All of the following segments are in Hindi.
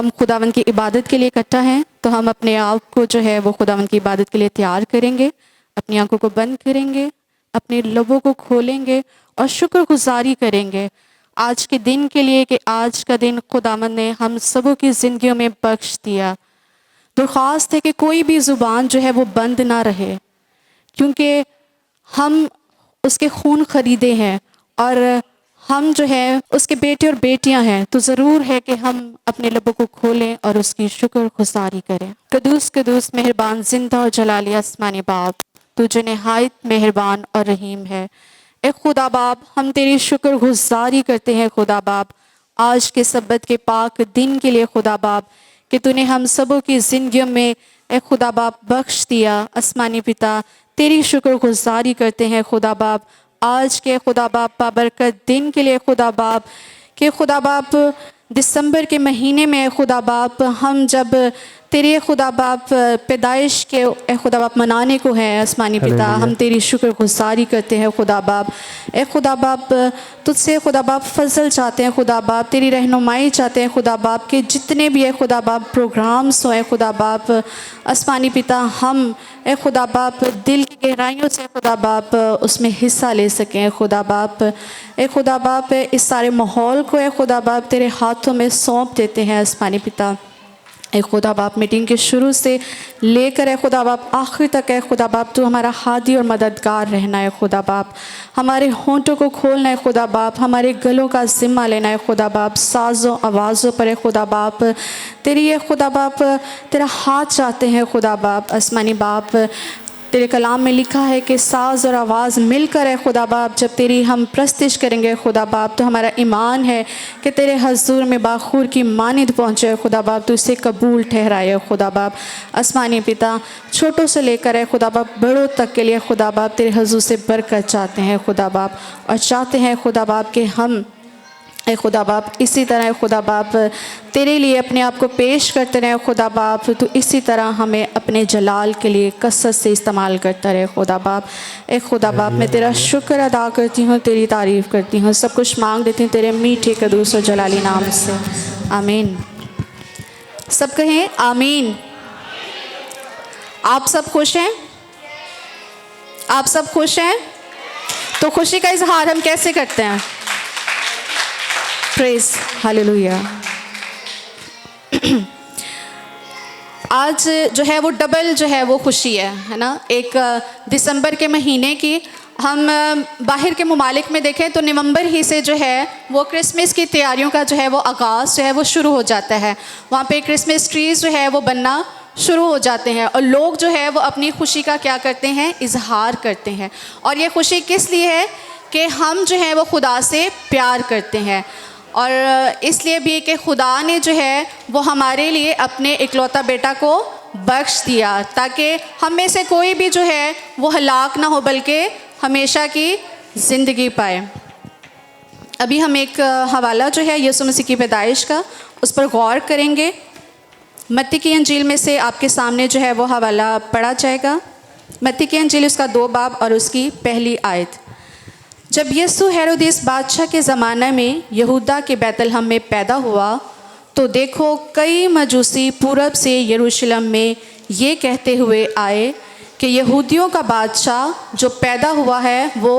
हम खुदावंद की इबादत के लिए इकट्ठा हैं, तो हम अपने आप को जो है वो खुदावंद की इबादत के लिए तैयार करेंगे। अपनी आंखों को बंद करेंगे, अपने लबों को खोलेंगे और शुक्रगुजारी करेंगे आज के दिन के लिए कि आज का दिन खुदावंद ने हम सबों की ज़िंदगियों में बख्श दिया। दरख्वास्त है कि कोई भी ज़ुबान जो है वो बंद ना रहे, क्योंकि हम उसके खून खरीदे हैं और हम जो है उसके बेटे और बेटियां हैं। तो ज़रूर है कि हम अपने लबों को खोलें और उसकी शुक्रगुजारी करें। कदूस कदूस मेहरबान जिंदा और जलाली आसमानी बाप, तू जो नहायत मेहरबान और रहीम है। ए खुदा बाप, हम तेरी शुक्रगुजारी करते हैं खुदा बाप आज के सब्बत के पाक दिन के लिए खुदा बाप, कि तूने हम सबों की ज़िंदगियों में ए खुदा बाप बख्श दिया। आसमानी पिता, तेरी शुक्रगुजारी करते हैं खुदा बाप आज के खुदा बाप बाबरकत दिन के लिए खुदा बाप, कि खुदा बाप दिसंबर के महीने में खुदा बाप हम जब तेरे खुदा बाप पैदाइश के खुदा बाप मनाने को है आसमानी पिता, हम तेरी शुक्रगुजारी करते हैं खुदा बाप। ए खुदा बाप, तुझसे खुदा बाप फजल चाहते हैं खुदा बाप, तेरी रहनुमाई चाहते हैं खुदा बाप के जितने भी है खुदा बाप प्रोग्राम्स हों खुदा बाप आसमानी पिता, हम ए खुदा बाप दिल की गहराइयों से खुदा बाप उसमें हिस्सा ले सकें खुदा बाप। ए खुदा बाप, इस सारे माहौल को ए खुदा बाप तेरे हाथों में सौंप देते हैं आसमानी पिता। ए खुदा बाप, मीटिंग के शुरू से लेकर ए खुदा बाप आखिर तक ए खुदा बाप तू हमारा हादी और मददगार रहना है खुदा बाप। हमारे होंठों को खोलना है खुदा बाप, हमारे गलों का ज़िम्मा लेना है खुदा बाप। साज़ों आवाज़ों पर ए खुदा बाप तेरी ए खुदा बाप तेरा हाथ चाहते हैं खुदा बाप आसमानी बाप। तेरे कलाम में लिखा है कि साज़ और आवाज़ मिलकर है खुदा बाप जब तेरी हम प्रस्तिश करेंगे खुदा बाप, तो हमारा ईमान है कि तेरे हजूर में बाखूर की मानिद पहुँचे खुदा बाप, तो इसे कबूल ठहराए खुदा बाप आसमानी पिता। छोटों से लेकर है खुदा बाप बड़ों तक के लिए खुदा बाप तेरे हजूर से बरकत चाहते हैं खुदा बाप, और चाहते हैं खुदा बाप कि हम ए खुदा बाप इसी तरह खुदा बाप तेरे लिए अपने आप को पेश करते रहे खुदा बाप, तो इसी तरह हमें अपने जलाल के लिए कसरत से इस्तेमाल करता रहे खुदा बाप। ए खुदा बाप, मैं तेरा शुक्र अदा करती हूँ, तेरी तारीफ़ करती हूँ, सब कुछ मांग देती हूँ तेरे मीठे कदूस और जलाली नाम से, आमीन। सब कहें आमीन। आप सब खुश हैं? आप सब खुश हैं? तो खुशी का इजहार हम कैसे करते हैं? Praise hallelujah. आज जो है वो डबल जो है वो खुशी है ना। एक दिसंबर के महीने की, हम बाहर के ममालिक में देखें तो नवंबर ही से जो है वो क्रिसमस की तैयारियों का जो है वो आगाज़ जो है वो शुरू हो जाता है। वहाँ पे क्रिसमस ट्रीज़ जो है वो बनना शुरू हो जाते हैं और लोग जो है वो अपनी खुशी का क्या करते हैं? इजहार करते हैं। और ये खुशी किस लिए है? कि हम जो है वो खुदा से प्यार करते हैं, और इसलिए भी कि खुदा ने जो है वो हमारे लिए अपने इकलौता बेटा को बख्श दिया, ताकि हम में से कोई भी जो है वो हलाक ना हो बल्कि हमेशा की ज़िंदगी पाए। अभी हम एक हवाला जो है यीशु मसीह की पैदाइश का, उस पर गौर करेंगे। मत्ती की अंजील में से आपके सामने जो है वो हवाला पढ़ा जाएगा। मत्ती की अंजील उसका 2 बाब और उसकी पहली आयत। जब यीशु हेरोदेस बादशाह के ज़माने में यहूदा के बैतलहम में पैदा हुआ, तो देखो कई मजूसी पूरब से यरूशलेम में ये कहते हुए आए कि यहूदियों का बादशाह जो पैदा हुआ है वो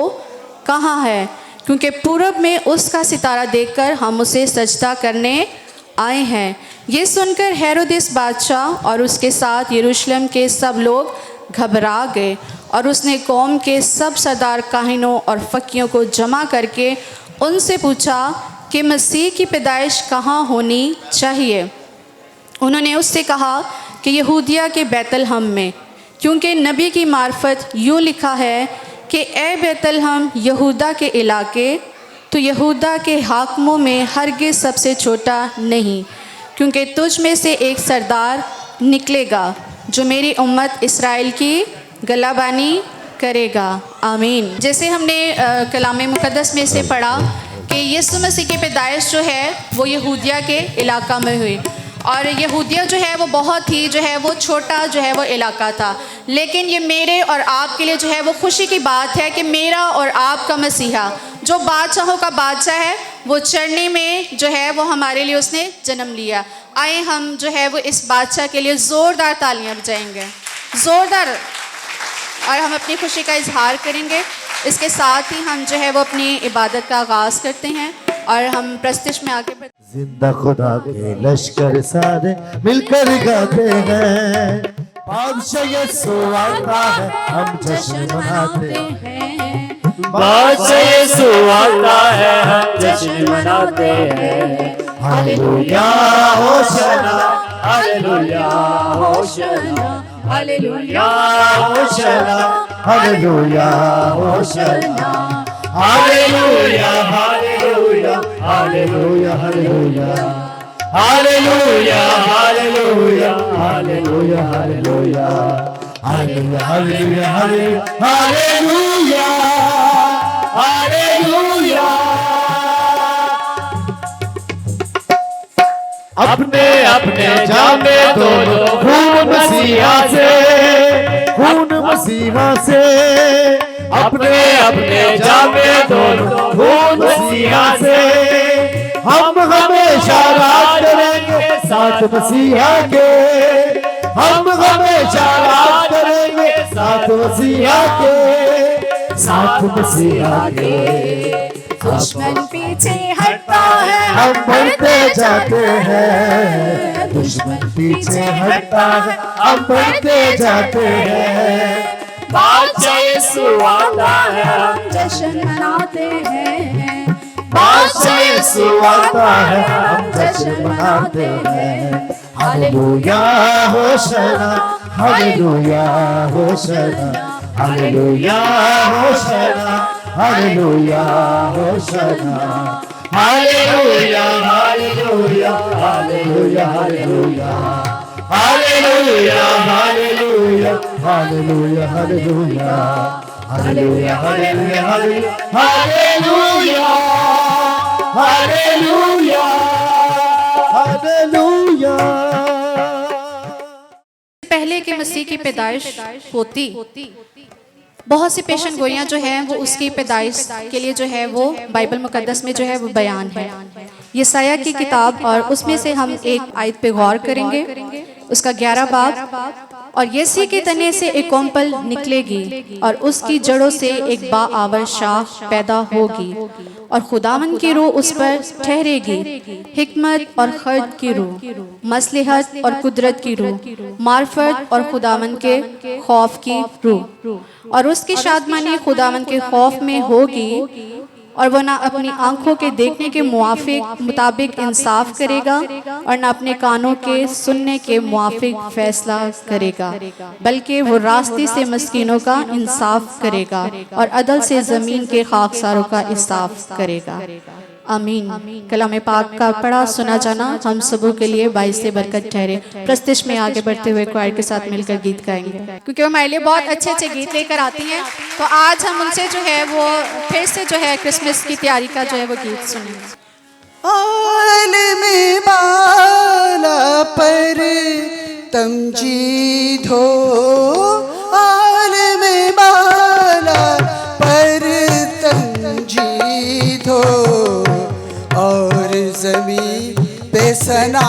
कहाँ है, क्योंकि पूरब में उसका सितारा देखकर हम उसे सजदा करने आए हैं। ये सुनकर हेरोदेस बादशाह और उसके साथ यरूशलेम के सब लोग घबरा गए, और उसने कौम के सब सरदार काहिनों और फकीयों को जमा करके उनसे पूछा कि मसीह की पैदाइश कहाँ होनी चाहिए। उन्होंने उससे कहा कि यहूदिया के बैतलहम में, क्योंकि नबी की मार्फत यूँ लिखा है कि ए बैतलहम यहूदा के इलाके, तो यहूदा के हाकिमों में हरगिज़ सबसे छोटा नहीं, क्योंकि तुझ में से एक सरदार निकलेगा जो मेरी उम्मत इस्राएल की गलाबानी करेगा। आमीन। जैसे हमने कलाम मुक़द्दस में से पढ़ा कि यीशु मसीह की पैदाइश जो है वो यहूदिया के इलाका में हुई, और यहूदिया जो है वो बहुत ही जो है वो छोटा जो है वो इलाका था। लेकिन ये मेरे और आपके लिए जो है वो खुशी की बात है कि मेरा और आपका मसीहा जो बादशाहों का बादशाह है वो चरनी में जो है वो हमारे लिए उसने जन्म लिया। आए हम जो है वो इस बादशाह के लिए ज़ोरदार तालियां बजाएंगे, ज़ोरदार, और हम अपनी खुशी का इजहार करेंगे। इसके साथ ही हम जो है वो अपनी इबादत का आगाज़ करते हैं और हम प्रस्तुश में आगे बढ़ते। जिंदा खुदा के लश्कर सारे मिलकर गाते हैं, बादशाह यीशु आता है हम जश्न मनाते हैं, बादशाह यीशु आता है हम जश्न मनाते हैं। Hallelujah hosanna, hallelujah hosanna, hallelujah hosanna, hallelujah hosanna, hallelujah hallelujah hallelujah hallelujah hallelujah hallelujah hallelujah hallelujah hallelujah hallelujah hallelujah hallelujah. अपने अपने जामे दोनों खून मसीहा से, खून मसीहा से, अपने अपने जामे दोनों खून मसीहा से, हम हमेशा राज करेंगे साथ मसीहा के, हम हमेशा राज करेंगे साथ मसीहा के, साथ मसीहा के। दुश्मन पीछे हटता है हम बढ़ते जाते हैं, दुश्मन पीछे हटता है हम बढ़ते जाते हैं, बादशाह यीशु आता है हम जश्न मनाते हैं, बादशाह यीशु आता है हम जश्न मनाते हैं। Hallelujah hosanna, hallelujah hosanna, hallelujah hosanna, hallelujah hosanna, hallelujah hallelujah hallelujah hallelujah hallelujah hallelujah hallelujah hallelujah hallelujah hallelujah hallelujah hallelujah hallelujah. पहले कि मसीह की पैदाइश होती, बहुत सी पेशन गोइयाँ जो हैं वो उसकी पैदाइश के लिए जो है वो बाइबल मुकद्दस में जो है वो बयान है। यसाया की किताब, और उसमें से हम एक आयत पे गौर करेंगे, उसका 11 बाब। और यसी के तने से एक कोम्पल निकलेगी और उसकी जड़ों से एक बाआवर शाख पैदा होगी, और खुदावन की रूह उस पर ठहरेगी, हिकमत और खर्द की रूह, मसलहत और कुदरत की रूह, मार्फत और खुदावन के खौफ की रूह, और उसकी शादमानी खुदावन के खौफ में होगी, और वह ना अपनी आंखों के देखने के मुताबिक इंसाफ करेगा और ना अपने कानों के सुनने के मुआफिक फैसला करेगा, बल्कि वो रास्ते से मस्कीनों का इंसाफ करेगा और अदल से ज़मीन के खाकसारों का इंसाफ करेगा। आमीन। कलाम पाक का पढ़ा सुना जाना हम सबों के लिए बाइस से बरकत ठहरे। प्रस्तिश में आगे बढ़ते हुए क्वायर के साथ मिलकर गीत गाएंगे, क्योंकि वो हमारे लिए बहुत अच्छे अच्छे गीत लेकर आती हैं। तो आज हम उनसे जो है वो फिर से जो है क्रिसमस की तैयारी का जो है वो गीत सुनेंगे। आलम बाला पर तमजीद हो, आलम बाला पर तमजीद हो, और ज़मीं पे सना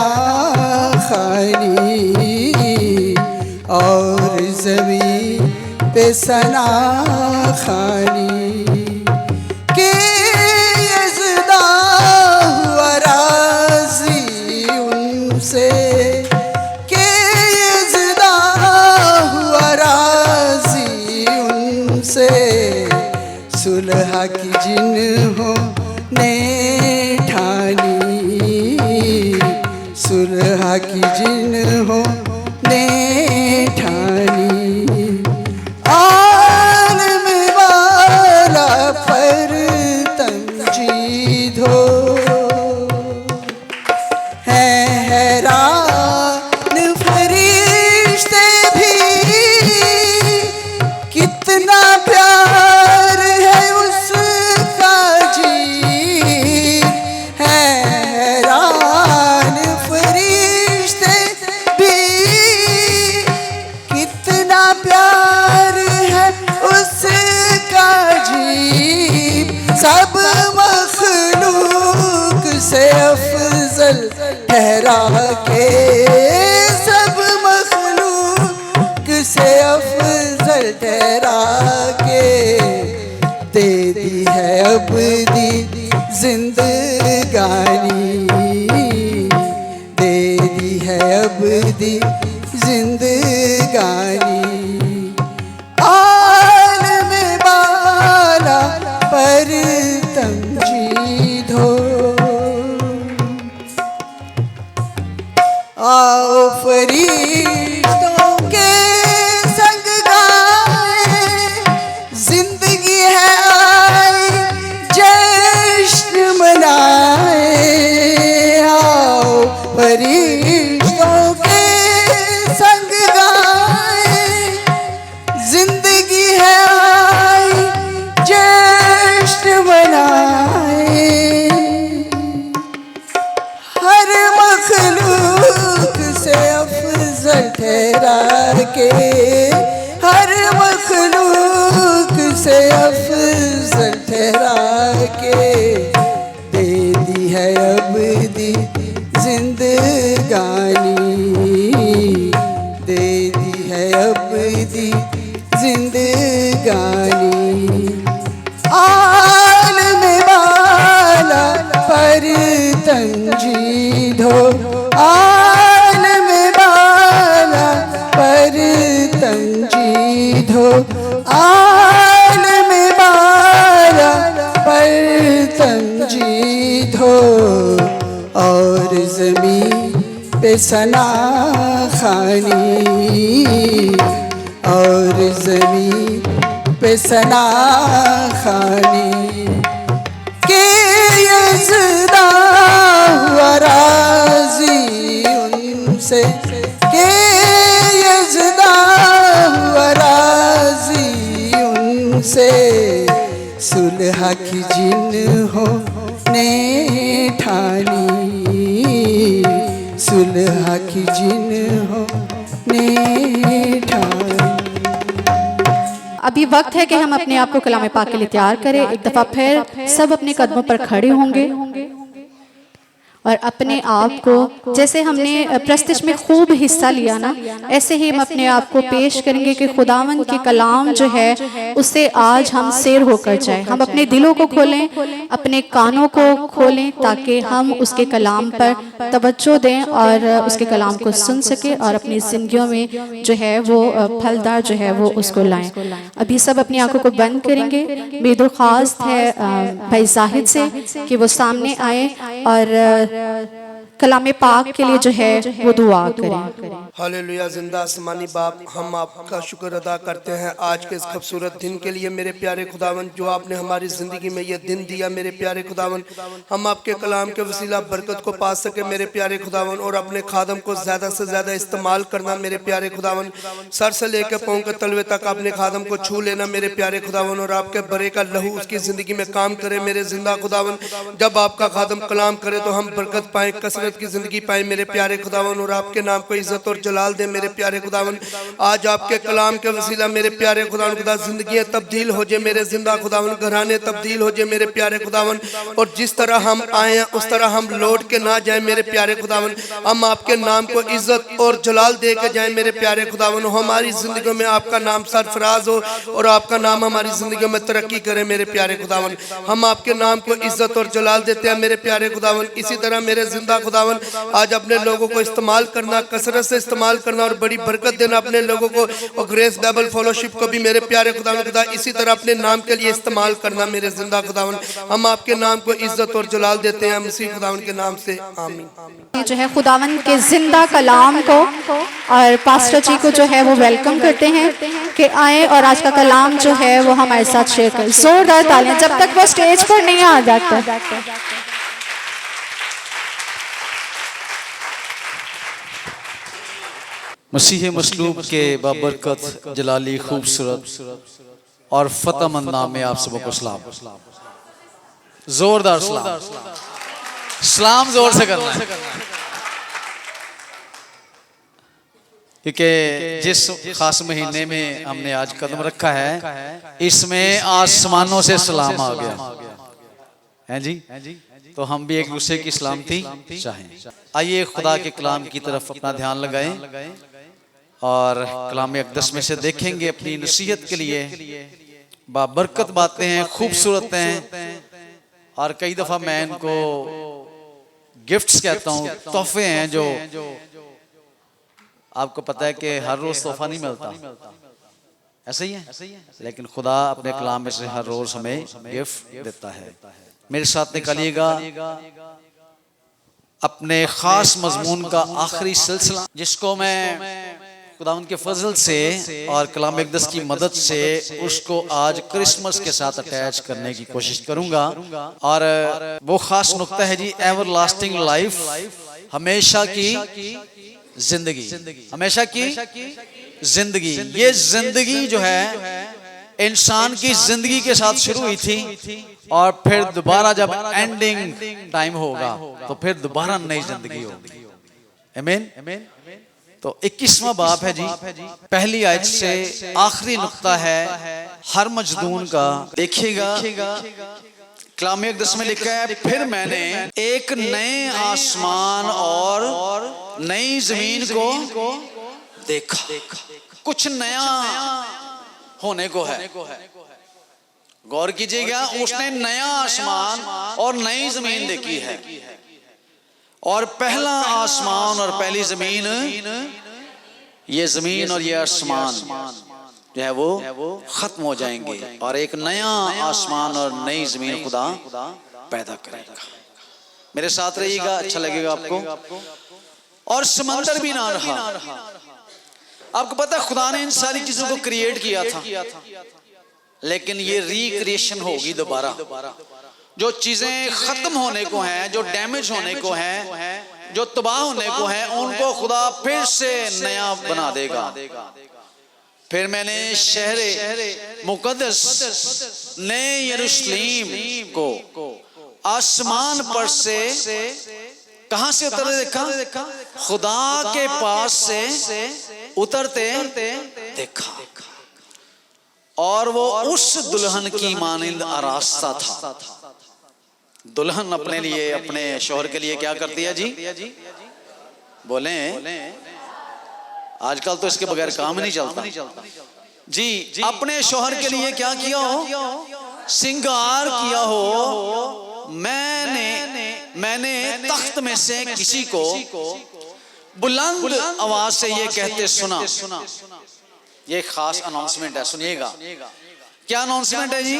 खानी, और ज़मीं पे सना खानी, के यज़दा हुआ राज़ी उनसे, के यज़दा हुआ राज़ी उनसे, सुलह की जिन्होंने ठानी, सुलह की जिन्होंने ठानी, आलम वाला पर तमजीद हो, है हैरान फरिश्ते भी, कितना प्यार है उसका जी, है हैरान फरिश्ते भी, कितना प्यार है ठहरा के सब मखलूक से अफजल ठहरा के दे दी है अब दी जिंदगानी, दे दी है अब दी जिंदगानी। आलम बाला पर तमजीद हो, आओ फरिश्तों के संग गाए, जिंदगी है आई जश्न मनाए। आओ फरिश्तों के संग गाए, जिंदगी है आई जश्न मनाए। हर मखलूक से अफजल ठहरा के, हर मखलूक से अफजल ठहरा के दे दी है अब दी जिंदगानी, दे दी है अब दी जिंदगानी। आलम बाला पर तंजीद हो, आलम बाला पर तंजीद हो, आलम बाला पर तंजीद हो। और ज़मीं पे सना खानी, और ज़मीं पे सना खानी के यज़दा हुआ राज़ी उनसे, के यज़दा हुआ राज़ी उनसे। सुलह की जिन्होंने ठानी, सुलह की जिन्होंने ठानी। अभी वक्त है कि हम अपने आप को कलाम पाक के लिए तैयार करें। एक दफ़ा फिर सब अपने कदमों पर खड़े होंगे और अपने आप को, जैसे हमने प्रस्तिश में खूब हिस्सा लिया ना, ऐसे ही हम अपने आप को पेश करेंगे कि खुदावंद के कलाम जो है उससे आज हम सैर होकर जाए। हम अपने दिलों को खोलें, अपने कानों को खोलें ताकि हम उसके कलाम पर तवज्जो दें और उसके कलाम को सुन सके और अपनी ज़िंदगियों में जो है वो फलदार जो है वो उसको लाएं। अभी सब अपनी आंखों को बंद करेंगे। मेरी दरख्वास्त है भाई जाहिद से कि वो सामने आए और कलाम पाक के लिए जो है वो दुआ करें। हालेलुया। जिंदा आसमानी बाप, हम आपका शुक्र अदा करते हैं आज के इस खूबसूरत दिन के लिए मेरे प्यारे खुदावन, जो आपने हमारी ज़िंदगी में ये दिन दिया मेरे प्यारे खुदावन। हम आपके कलाम के वसीला बरकत को पा सके मेरे प्यारे खुदावन, और अपने खादम को ज़्यादा से ज़्यादा इस्तेमाल करना मेरे प्यारे खुदावन। सर से लेकर पाँव के तलवे तक अपने खादम को छू लेना मेरे प्यारे खुदावन, और आपके बरे का लहू उसकी ज़िंदगी में काम करे मेरे जिंदा खुदावन। जब आपका खादम कलाम करे तो हम बरकत पाएँ, कसरत की ज़िंदगी पाएँ मेरे प्यारे खुदावन, और आपके नाम को इज़्ज़त और जलाल दे मेरे प्यारे खुदावन। आज आपके कलाम के वसीला मेरे प्यारे खुदावन खुदा जिंदगी तब्दील हो जाए मेरे जिंदा खुदावन, घराने तब्दील हो जाए मेरे प्यारे खुदावन, और जिस तरह हम आए हैं उस तरह हम लौट के ना जाए मेरे प्यारे खुदावन। हम आपके नाम को इज्जत और जलाल दे के जाए मेरे प्यारे खुदावन। हमारी जिंदगी में आपका नाम सरफराज हो और आपका नाम हमारी जिंदगी में तरक्की करे मेरे प्यारे खुदावन। हम आपके नाम को इज्जत और जलाल देते हैं मेरे प्यारे खुदावन। इसी तरह मेरे जिंदा खुदावन आज अपने लोगों को इस्तेमाल करना, कसरत से इस्तेमाल करना और बड़ी बरकत देना अपने लोगों को, और ग्रेस बाइबल फेलोशिप को भी मेरे प्यारे खुदावन खुदा इसी तरह अपने नाम के लिए इस्तेमाल करना मेरे जिंदा खुदावन। हम आपके नाम को इज्जत और जलाल देते हैं मसीह खुदावन के नाम से, आमीन। जो है खुदावन के जिंदा कलाम को और पास्टर जी को जो है वो वेलकम करते हैं कि आए और आज का कलाम जो है वो हमारे साथ शेयर करें। जोरदार तालियां जब तक वो स्टेज पर नहीं आ जाता। मसीह मसलूब के बाबरकत जलाली खूबसूरत और फतेहमंद नाम में आप सबको सलाम, जोरदार सलाम। सलाम जोर से करना है क्योंकि जिस खास महीने में हमने आज कदम रखा है इसमें आसमानों से सलाम आ गया है जी। तो हम भी एक दूसरे की सलामती चाहें। आइए खुदा के कलाम की तरफ अपना ध्यान लगाएं और कलाम अक़दस में से देखेंगे अपनी नसीहत के लिए बाबरकत बातें हैं, खूबसूरत हैं, और कई दफ़ा मैं इनको गिफ्ट्स कहता हूँ, तोहफे हैं जो आपको पता है कि हर रोज तोहफा नहीं मिलता, ऐसे ही है, लेकिन खुदा अपने कलाम में से हर रोज हमें गिफ्ट देता है। मेरे साथ निकालिएगा अपने खास मजमून का आखिरी सिलसिला, जिसको मैं खुदा उनके फजल से और कलाम अक़दस की मदद से उसको आज क्रिसमस के साथ अटैच करने की कोशिश करूंगा। और वो खास नुक्ता है जी, एवर लास्टिंग लाइफ, हमेशा की जिंदगी, हमेशा की जिंदगी। ये जिंदगी जो है इंसान की जिंदगी के साथ शुरू हुई थी और फिर दोबारा जब एंडिंग टाइम होगा तो फिर दोबारा नई जिंदगी होगी। आमीन। तो 21वां बाब है जी, पहली आयत से आखिरी नुक्ता है हर मजदून का। देखिएगा कलाम अक़दस में लिखा है, फिर मैंने एक नए आसमान और नई जमीन को देखा। कुछ नया होने को है, गौर कीजिएगा, उसने नया आसमान और नई जमीन देखी है। और पहला आसमान और पहली जमीन, ये जमीन और ये आसमान जो है वो खत्म हो जाएंगे और एक नया आसमान और नई जमीन खुदा पैदा करेगा। मेरे साथ रहिएगा, अच्छा लगेगा आपको। और समंदर भी ना रहा। आपको पता है खुदा ने इन सारी चीजों को क्रिएट किया था, लेकिन ये रिक्रिएशन होगी दोबारा। जो चीजें खत्म होने को हैं, जो डैमेज होने को हैं, जो तबाह होने को हैं, उनको खुदा फिर से नया बना देगा। फिर मैंने शहर मुकद्दस नए यरूशलेम को आसमान पर से कहां से उतरते देखा? खुदा के पास से उतरते देखा, और वो उस दुल्हन की मानिंद आरास्ता था। दुल्हन अपने लिए, अपने शौहर के लिए क्या करती है जी? बोले, आजकल तो इसके बगैर काम नहीं चलता जी। अपने शौहर के लिए क्या किया हो? सिंगार किया हो। मैंने तख्त में से किसी को बुलंद आवाज से ये कहते सुना। ये खास अनाउंसमेंट है, सुनिएगा। क्या अनाउंसमेंट है जी?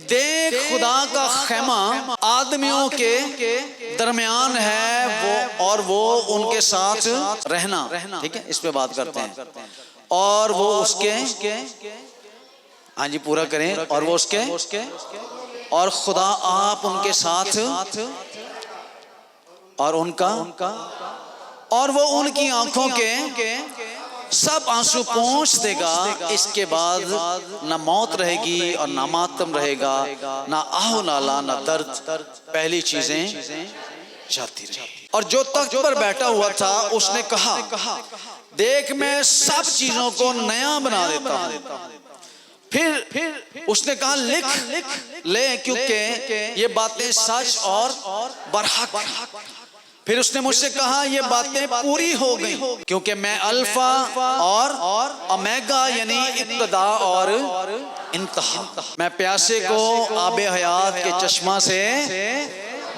देख खुदा का खेमा आदमियों के दरमियान है, वो और वो उनके साथ रहना। ठीक है, इस पे बात करते हैं। और वो उसके, हाँ जी पूरा करें। और वो उसके, और खुदा आप उनके साथ, और उनका, और वो उनकी आंखों के सब आंसू पोंछ देगा। इसके बाद ना मौत रहेगी और ना मातम रहेगा, ना आहो नाला, ना दर्द। पहली चीजें जाती रही। और जो तख्त पर बैठा हुआ था उसने कहा, देख मैं सब चीजों को नया बना देता हूं। फिर उसने कहा, लिख ले, क्योंकि ये बातें सच और बरहक। फिर उसने मुझसे कहा, ये बातें पूरी हो गई, क्योंकि मैं अल्फा और ओमेगा यानी इब्तिदा और इंतहा। मैं प्यासे को आबे हयात के चश्मा से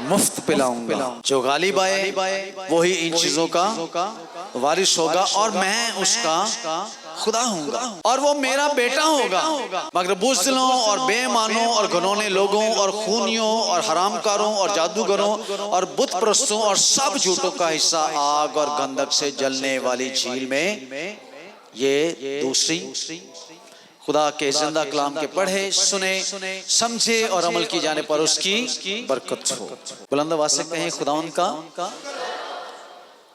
मुफ्त पिलाऊंगा। जो गालिब आए वही इन चीजों का वारिस होगा, और मैं उसका खुदा हूंगा, और वो मेरा बेटा होगा। मगर बुज़दिलों और बेईमानों और घिनौने लोगों और खूनियों और हरामकारों और जादूगरों और बुत परस्तों और सब झूठों का हिस्सा आग और गंधक से जलने वाली झील में। ये दूसरी खुदा के जिंदा कलाम के पढ़े, सुने, समझे और अमल की जाने पर उसकी बरकत हो। बुलंद आवाज से कहें, खुदावंद का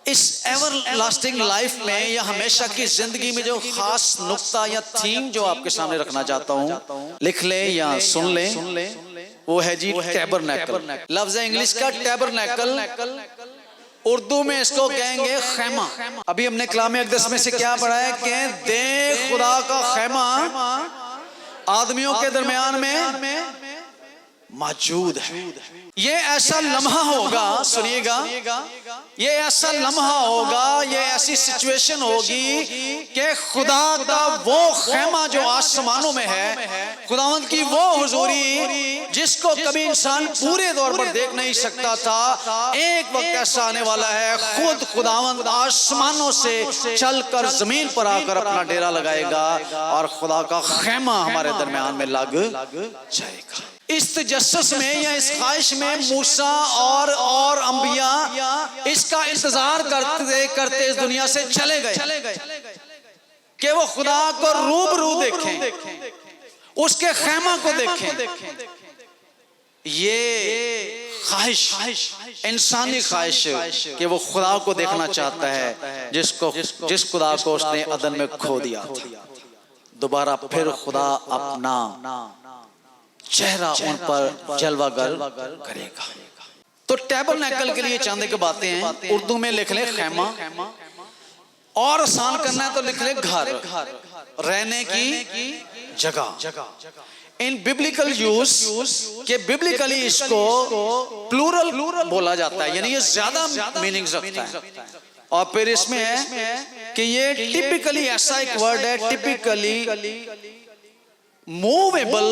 इस एवर लास्टिंग लाइफ में या हमेशा की जिंदगी में जो खास नुक्ता या थीम जो आपके सामने रखना चाहता हूँ, लिख ले या सुन ले, वो है जी टैबरनेकल। लफ्ज इंग्लिश का टैबरनेकल, उर्दू में इसको कहेंगे खैमा। अभी हमने कलाम अक़दस में से क्या पढ़ा है कि देख खुदा का खैमा आदमियों के दरमियान में मौजूद है। ये ऐसा लम्हा होगा, सुनिएगा, ये ऐसा लम्हा होगा, ये ऐसी सिचुएशन होगी कि खुदा का वो खेमा जो आसमानों में है, खुदावंद की वो हुजूरी जिसको कभी इंसान पूरे तौर पर देख नहीं सकता था, एक वक्त ऐसा आने वाला है खुद खुदावंद आसमानों से चलकर जमीन पर आकर अपना डेरा लगाएगा और खुदा का खेमा हमारे दरमियान में लग जाएगा। इस तजस्सुस में या इस ख्वाहिश में मूसा और अंबिया इसका इंतजार करते करते इस दुनिया से चले गए कि वो खुदा को रूबरू देखें, उसके खेमा को देखें। ये ख्वाहिश इंसानी ख्वाहिश कि वो खुदा को देखना चाहता है जिस खुदा को उसने अदन में खो दिया था। दोबारा फिर खुदा अपना चेहरा उन पर जलवागर करेगा। तो टैबरनेकल के लिए चांदी की बातें हैं, उर्दू में लिख ले खेमा, और आसान करना है तो लिख ले घर, रहने की जगह। इन बिब्लिकल यूज के बिब्लिकली इसको प्लूरल बोला जाता है, यानी ये ज्यादा मीनिंग्स रखता है। और फिर इसमें है कि ये टिपिकली ऐसा एक वर्ड है, typically movable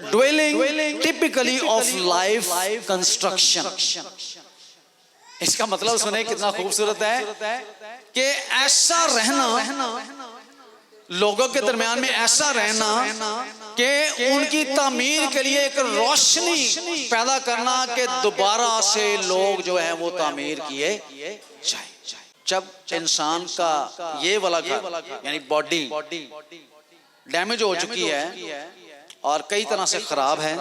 dwelling, typically of life construction. इसका मतलब सुने कितना खूबसूरत है कि ऐसा रहना, लोगों के दरमियान में ऐसा रहना कि उनकी तामीर के लिए एक रोशनी पैदा करना कि दोबारा से लोग जो है वो तामीर किए जाए। जब इंसान का ये वाला घर यानी बॉडी डैमेज हो चुकी है और कई तरह से खराब है,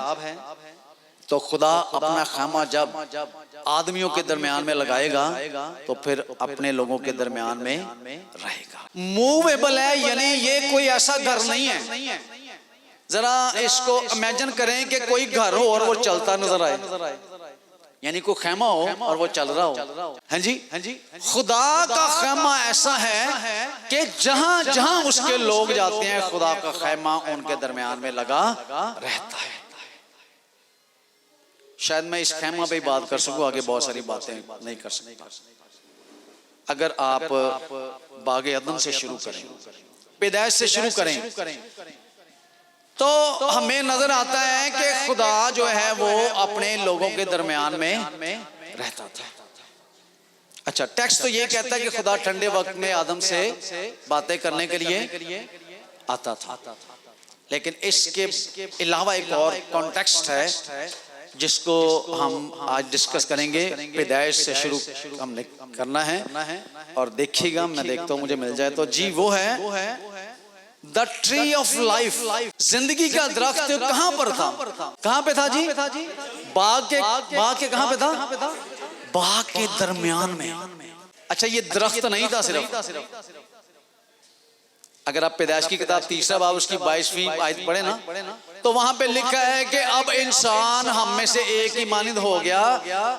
तो खुदा अपना खेमा जब आदमियों के दरमियान में लगाएगा तो फिर अपने लोगों के दरमियान में रहेगा। मूवेबल है, यानी ये कोई ऐसा घर नहीं है। जरा इसको इमेजिन करें कि कोई घर हो और वो चलता नजर आए, यानी कोई खेमा हो और वो चल रहा हो। हाँ जी, खुदा का खेमा ऐसा है कि जहां जहां उसके लोग जाते हैं खुदा का खेमा उनके दरमियान में लगा रहता है। शायद मैं इस खेमा पे बात कर सकूं, आगे बहुत सारी बातें नहीं कर सकता। अगर आप बागे अदन से शुरू करें, पैदाइश से शुरू करें, तो हमें नजर आता है कि खुदा जो है वो अपने लोगों के दरमियान में रहता था। अच्छा, टेक्स्ट तो ये कहता है कि खुदा ठंडे वक्त में आदम से बातें करने के लिए आता था, लेकिन इसके अलावा एक और कॉन्टेक्स्ट है जिसको हम आज डिस्कस करेंगे। पैदाइश से शुरू हमने करना है और देखिएगा, मैं देखता हूँ मुझे मिल जाए तो जी, वो है द ट्री ऑफ लाइफ। जिंदगी का दरख्त कहां पर था? कहां पे था जी? बाग के कहां पे था? बाग के दरमियान में। अच्छा, ये दरख्त नहीं था सिर्फ। अगर आप पैदाइश की किताब 3 बाब उसकी 22वीं आयत पढ़े ना, तो वहां पे लिखा है कि अब इंसान हम में से एक ही मानिंद हो गया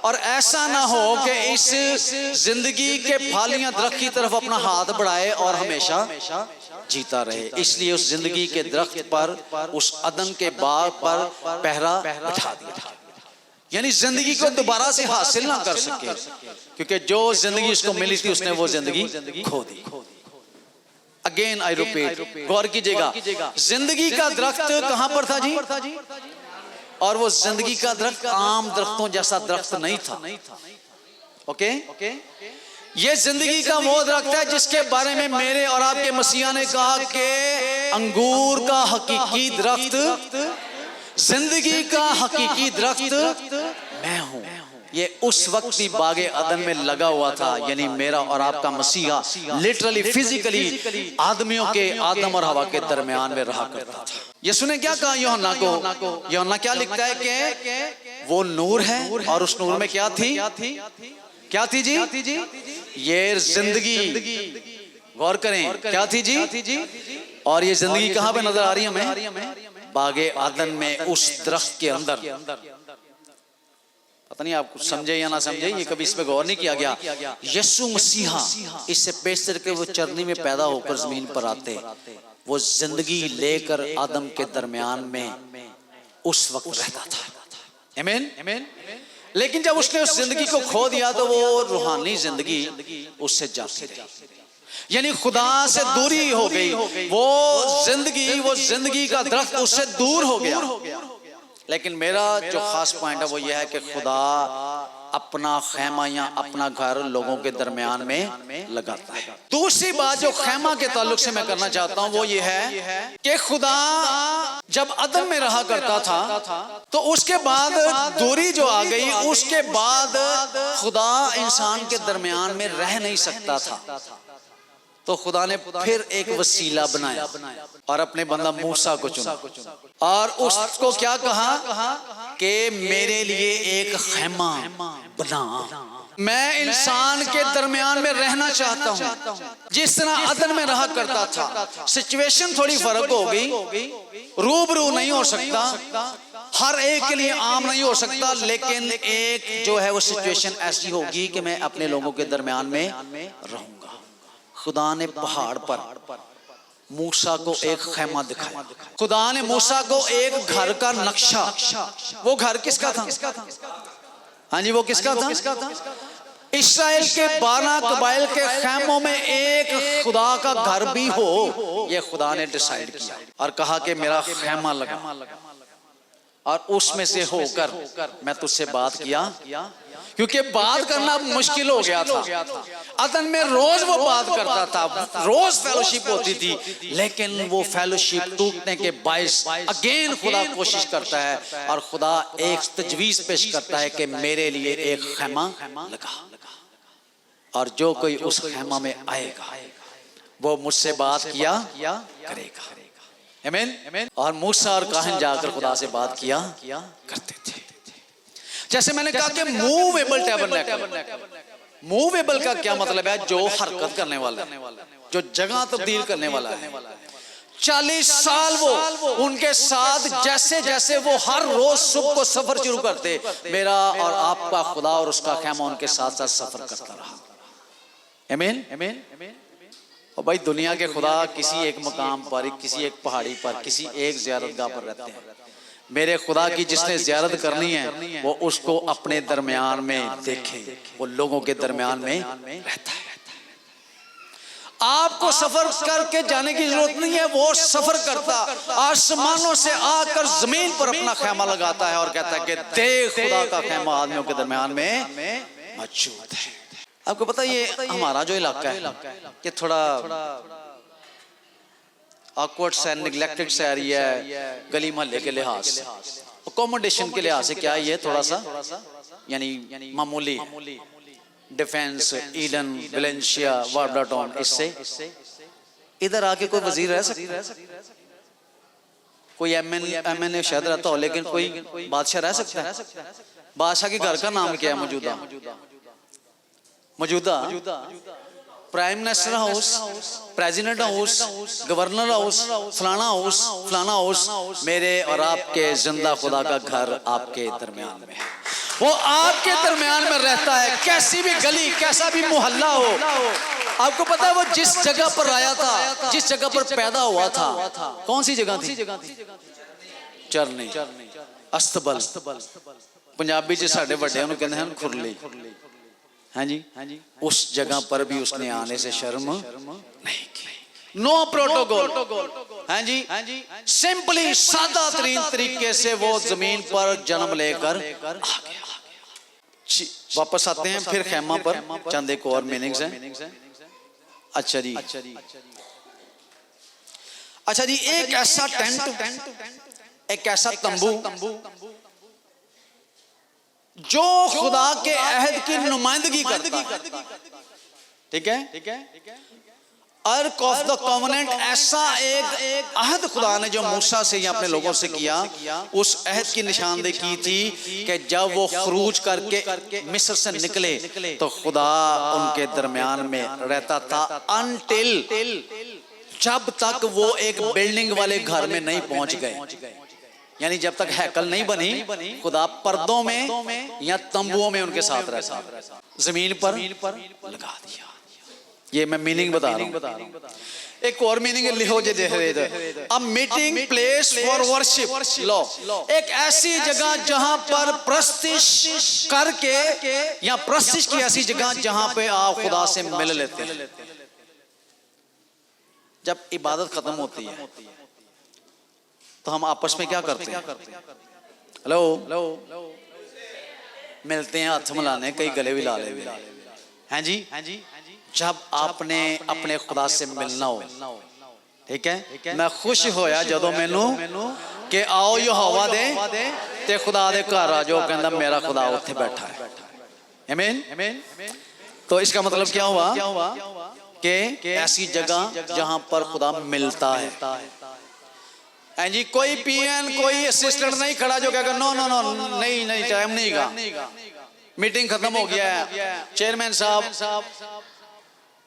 और ऐसा ना हो कि इस जिंदगी के फालियां दरख्त की तरफ अपना हाथ बढ़ाए और हमेशा जीता रहे। इसलिए उस जिंदगी के दरख्त पर, उस अदन के बाग पर पहरा बिठा दिया, यानी जिंदगी को दोबारा से हासिल ना कर सके, क्योंकि जो जिंदगी उसको मिली थी उसने वो जिंदगी खो दी। अगेन आई रिपीट, गौर कीजिएगा, जिंदगी का दरख्त कहां पर था जी? और वो जिंदगी का दरख्त आम दरख्तों जैसा दरख्त नहीं था। ओके, ये जिंदगी का वो दरख्त है जिसके बारे में मेरे और आपके मसीहा ने कहा कि अंगूर का हकीकी दरख्त, जिंदगी का हकीकी दरख्त मैं हूं। ये उस वक्त ही बागे अदन में लगा हुआ था, यानी मेरा और आपका मसीहा लिटरली फिजिकली आदमियों के, आदम और हवा के दरमियान में रहा करता था। यीशु ने क्या कहा यूहन्ना को? यूहन्ना क्या लिखता है कि वो नूर है और उस नूर में क्या थी? क्या थी जी? ये जिंदगी। गौर करें, क्या थी जी? और ये जिंदगी कहां पे नजर आ रही है हमें? बागे आदन में, उस दरख्त के अंदर। पता नहीं आप समझे या ना समझे, ये कभी इस पे गौर नहीं किया गया। यीशु मसीहा इससे बेहतर के वो चरनी में पैदा होकर जमीन पर आते, वो जिंदगी लेकर आदम के दरमियान में उस वक्त रहता था। आमीन आमीन। लेकिन जब उसने उस जिंदगी को खो दिया तो वो रूहानी जिंदगी उससे जाती रही, यानी खुदा से दूरी हो गई। वो जिंदगी का दरख्त उससे दूर हो गया। लेकिन मेरा जो खास पॉइंट है वो ये है कि खुदा अपना खैमा या अपना घर लोगों के दरमियान में लगाता है। दूसरी बात जो खैमा के ताल्लुक से मैं करना चाहता हूँ वो ये है कि खुदा जब अदम में रहा करता था तो उसके बाद दूरी जो आ गई, उसके बाद खुदा इंसान के दरमियान में रह नहीं सकता था। तो खुदा ने फिर एक वसीला बनाया और अपने बंदा मूसा को चुना और उसको क्या कहा कि मेरे लिए एक खैमा बना। मैं इंसान के दरमियान में रहना चाहता हूँ जिस तरह अदन में रहा करता था। सिचुएशन थोड़ी फर्क हो गई, रूबरू नहीं हो सकता, हर एक के लिए आम नहीं हो सकता, लेकिन एक जो है वो सिचुएशन ऐसी होगी कि मैं अपने लोगों के दरमियान में रहूंगा। खुदा ने पहाड़ पर मूसा को एक खैमा दिखाया। खुदा ने मूसा को एक घर का नक्शा, वो घर किसका था? हाँ जी, वो किसका था? इस्राएल के 12 कबाइल के खैमों में एक खुदा का घर भी हो, ये खुदा ने डिसाइड किया और कहा कि मेरा खैमा लगा और उसमें से होकर मैं तुझसे बात किया, क्योंकि बात करना मुश्किल हो गया था। अदन में रोज वो बात करता था, रोज फेलोशिप होती थी, लेकिन वो फेलोशिप टूटने के बायस अगेन खुदा कोशिश करता है और खुदा एक तजवीज पेश करता है कि मेरे लिए एक खैमा लगा और जो कोई उस खैमा में आएगा वो मुझसे बात किया करेगा। आमीन। और मूसा और काहिन जाकर खुदा से बात किया करते थे। जैसे मैंने कहा कि मूवेबल टैबरनेकल, मूवेबल का क्या मतलब है? जो हरकत करने वाला है, जो जगह तब्दील करने वाला है। 40 साल वो उनके साथ जैसे जैसे वो हर रोज सुबह को सफर शुरू करते, मेरा और आपका खुदा और उसका खैमा उनके साथ साथ सफर करता रहा। आमीन आमीन। और भाई दुनिया के खुदा किसी एक मकाम पर, किसी एक पहाड़ी पर, किसी एक ज़ियारतगाह पर रहते हैं। मेरे खुदा की जिसने ज़ियारत करनी है वो उसको अपने दरमियान में देखे, वो लोगों के दरमियान में रहता है। आपको सफर करके जाने की जरूरत नहीं है, वो सफर करता आसमानों से आकर जमीन पर अपना खैमा लगाता है और कहता है कि देख खुदा का खैमा आदमियों के दरमियान में मौजूद है। आपको पता है ये हमारा जो इलाका है ये थोड़ा ऑकवर्ड सा, निगलेक्टेड सा एरिया है, गली मोहल्ले के लिहाज से, अकोमोडेशन के लिहाज से क्या ये थोड़ा सा यानी मामूली डिफेंस, ईडन, वेलेंशिया, वार्डाटाउन, इससे इधर आके कोई वजीर रह सकता है, कोई एमएनए शायद रहता हो, लेकिन कोई बादशाह रह सकता है? बादशाह के घर का नाम क्या है? मौजूदा prime minister house, president house, governor house, फलाना हाउस। मेरे और आपके जिंदा खुदा का घर आपके दरमियान में है, वो आपके दरमियान में रहता है। कैसी भी गली, कैसा भी मोहल्ला हो, आपको पता है वो जिस जगह पर आया था, जिस जगह पर पैदा हुआ था, कौन सी जगह थी? चरनी, अस्तबल। पंजाबी च साडे वड्डे उन्हें कहते हैं खुरली। हाँ जी, उस जगह पर भी उसने आने से शर्म नहीं की। No protocol. हाँ जी, सिंपली सादा तरीन तरीके से वो जमीन पर जन्म लेकर आ गया। वापस आते हैं फिर खैमा पर, चंद एक और मीनिंग्स हैं। अच्छा जी, एक ऐसा टेंट, एक ऐसा तंबू जो खुदा के अहद की नुमाइंदगी करता है। ठीक है, अर्क ऑफ द कॉवेनेंट, ऐसा एक अहद खुदा ने जो मूसा से या अपने लोगों से किया, उस अहद की निशानदेही की थी कि जब वो खरूज करके मिस्र से निकले तो खुदा उनके दरमियान में रहता था, अनटिल, जब तक वो एक बिल्डिंग वाले घर में नहीं पहुंच गए। यानी जब तक हैकल नहीं बनी, खुदा पर्दों में या तंबुओं में उनके साथ रहता, जमीन पर लगा दिया। ये मैं मीनिंग बता रहा हूँ। एक और मीनिंग लिखो जे देख रहे थे, a meeting place for worship. लो, एक ऐसी जगह जहां पर प्रस्तिश करके, या प्रस्तिश की ऐसी जगह जहां पे आप खुदा से मिल लेते हैं। जब इबादत खत्म होती है तो हम आपस में क्या करते हैं? हेलो, मिलते हैं, हाथ मिलाने, कई गले भी ला लेंगे, हैं जी। जब आपने अपने खुदा से मिलना हो, ठीक है, मैं खुश होया जदों मैनू कि आओ यहोवा दे ते खुदा दे घर आ जाओ, कहंदा मेरा खुदा उत्थे बैठा है। आमीन। तो इसका मतलब क्या हुआ कि ऐसी जगह जहां पर खुदा मिलता है। हैं जी, कोई पीएन, कोई असिस्टेंट नहीं खड़ा जो कहेगा नो नो नो, नहीं टाइम नहीं का, मीटिंग खत्म हो गया है, चेयरमैन साहब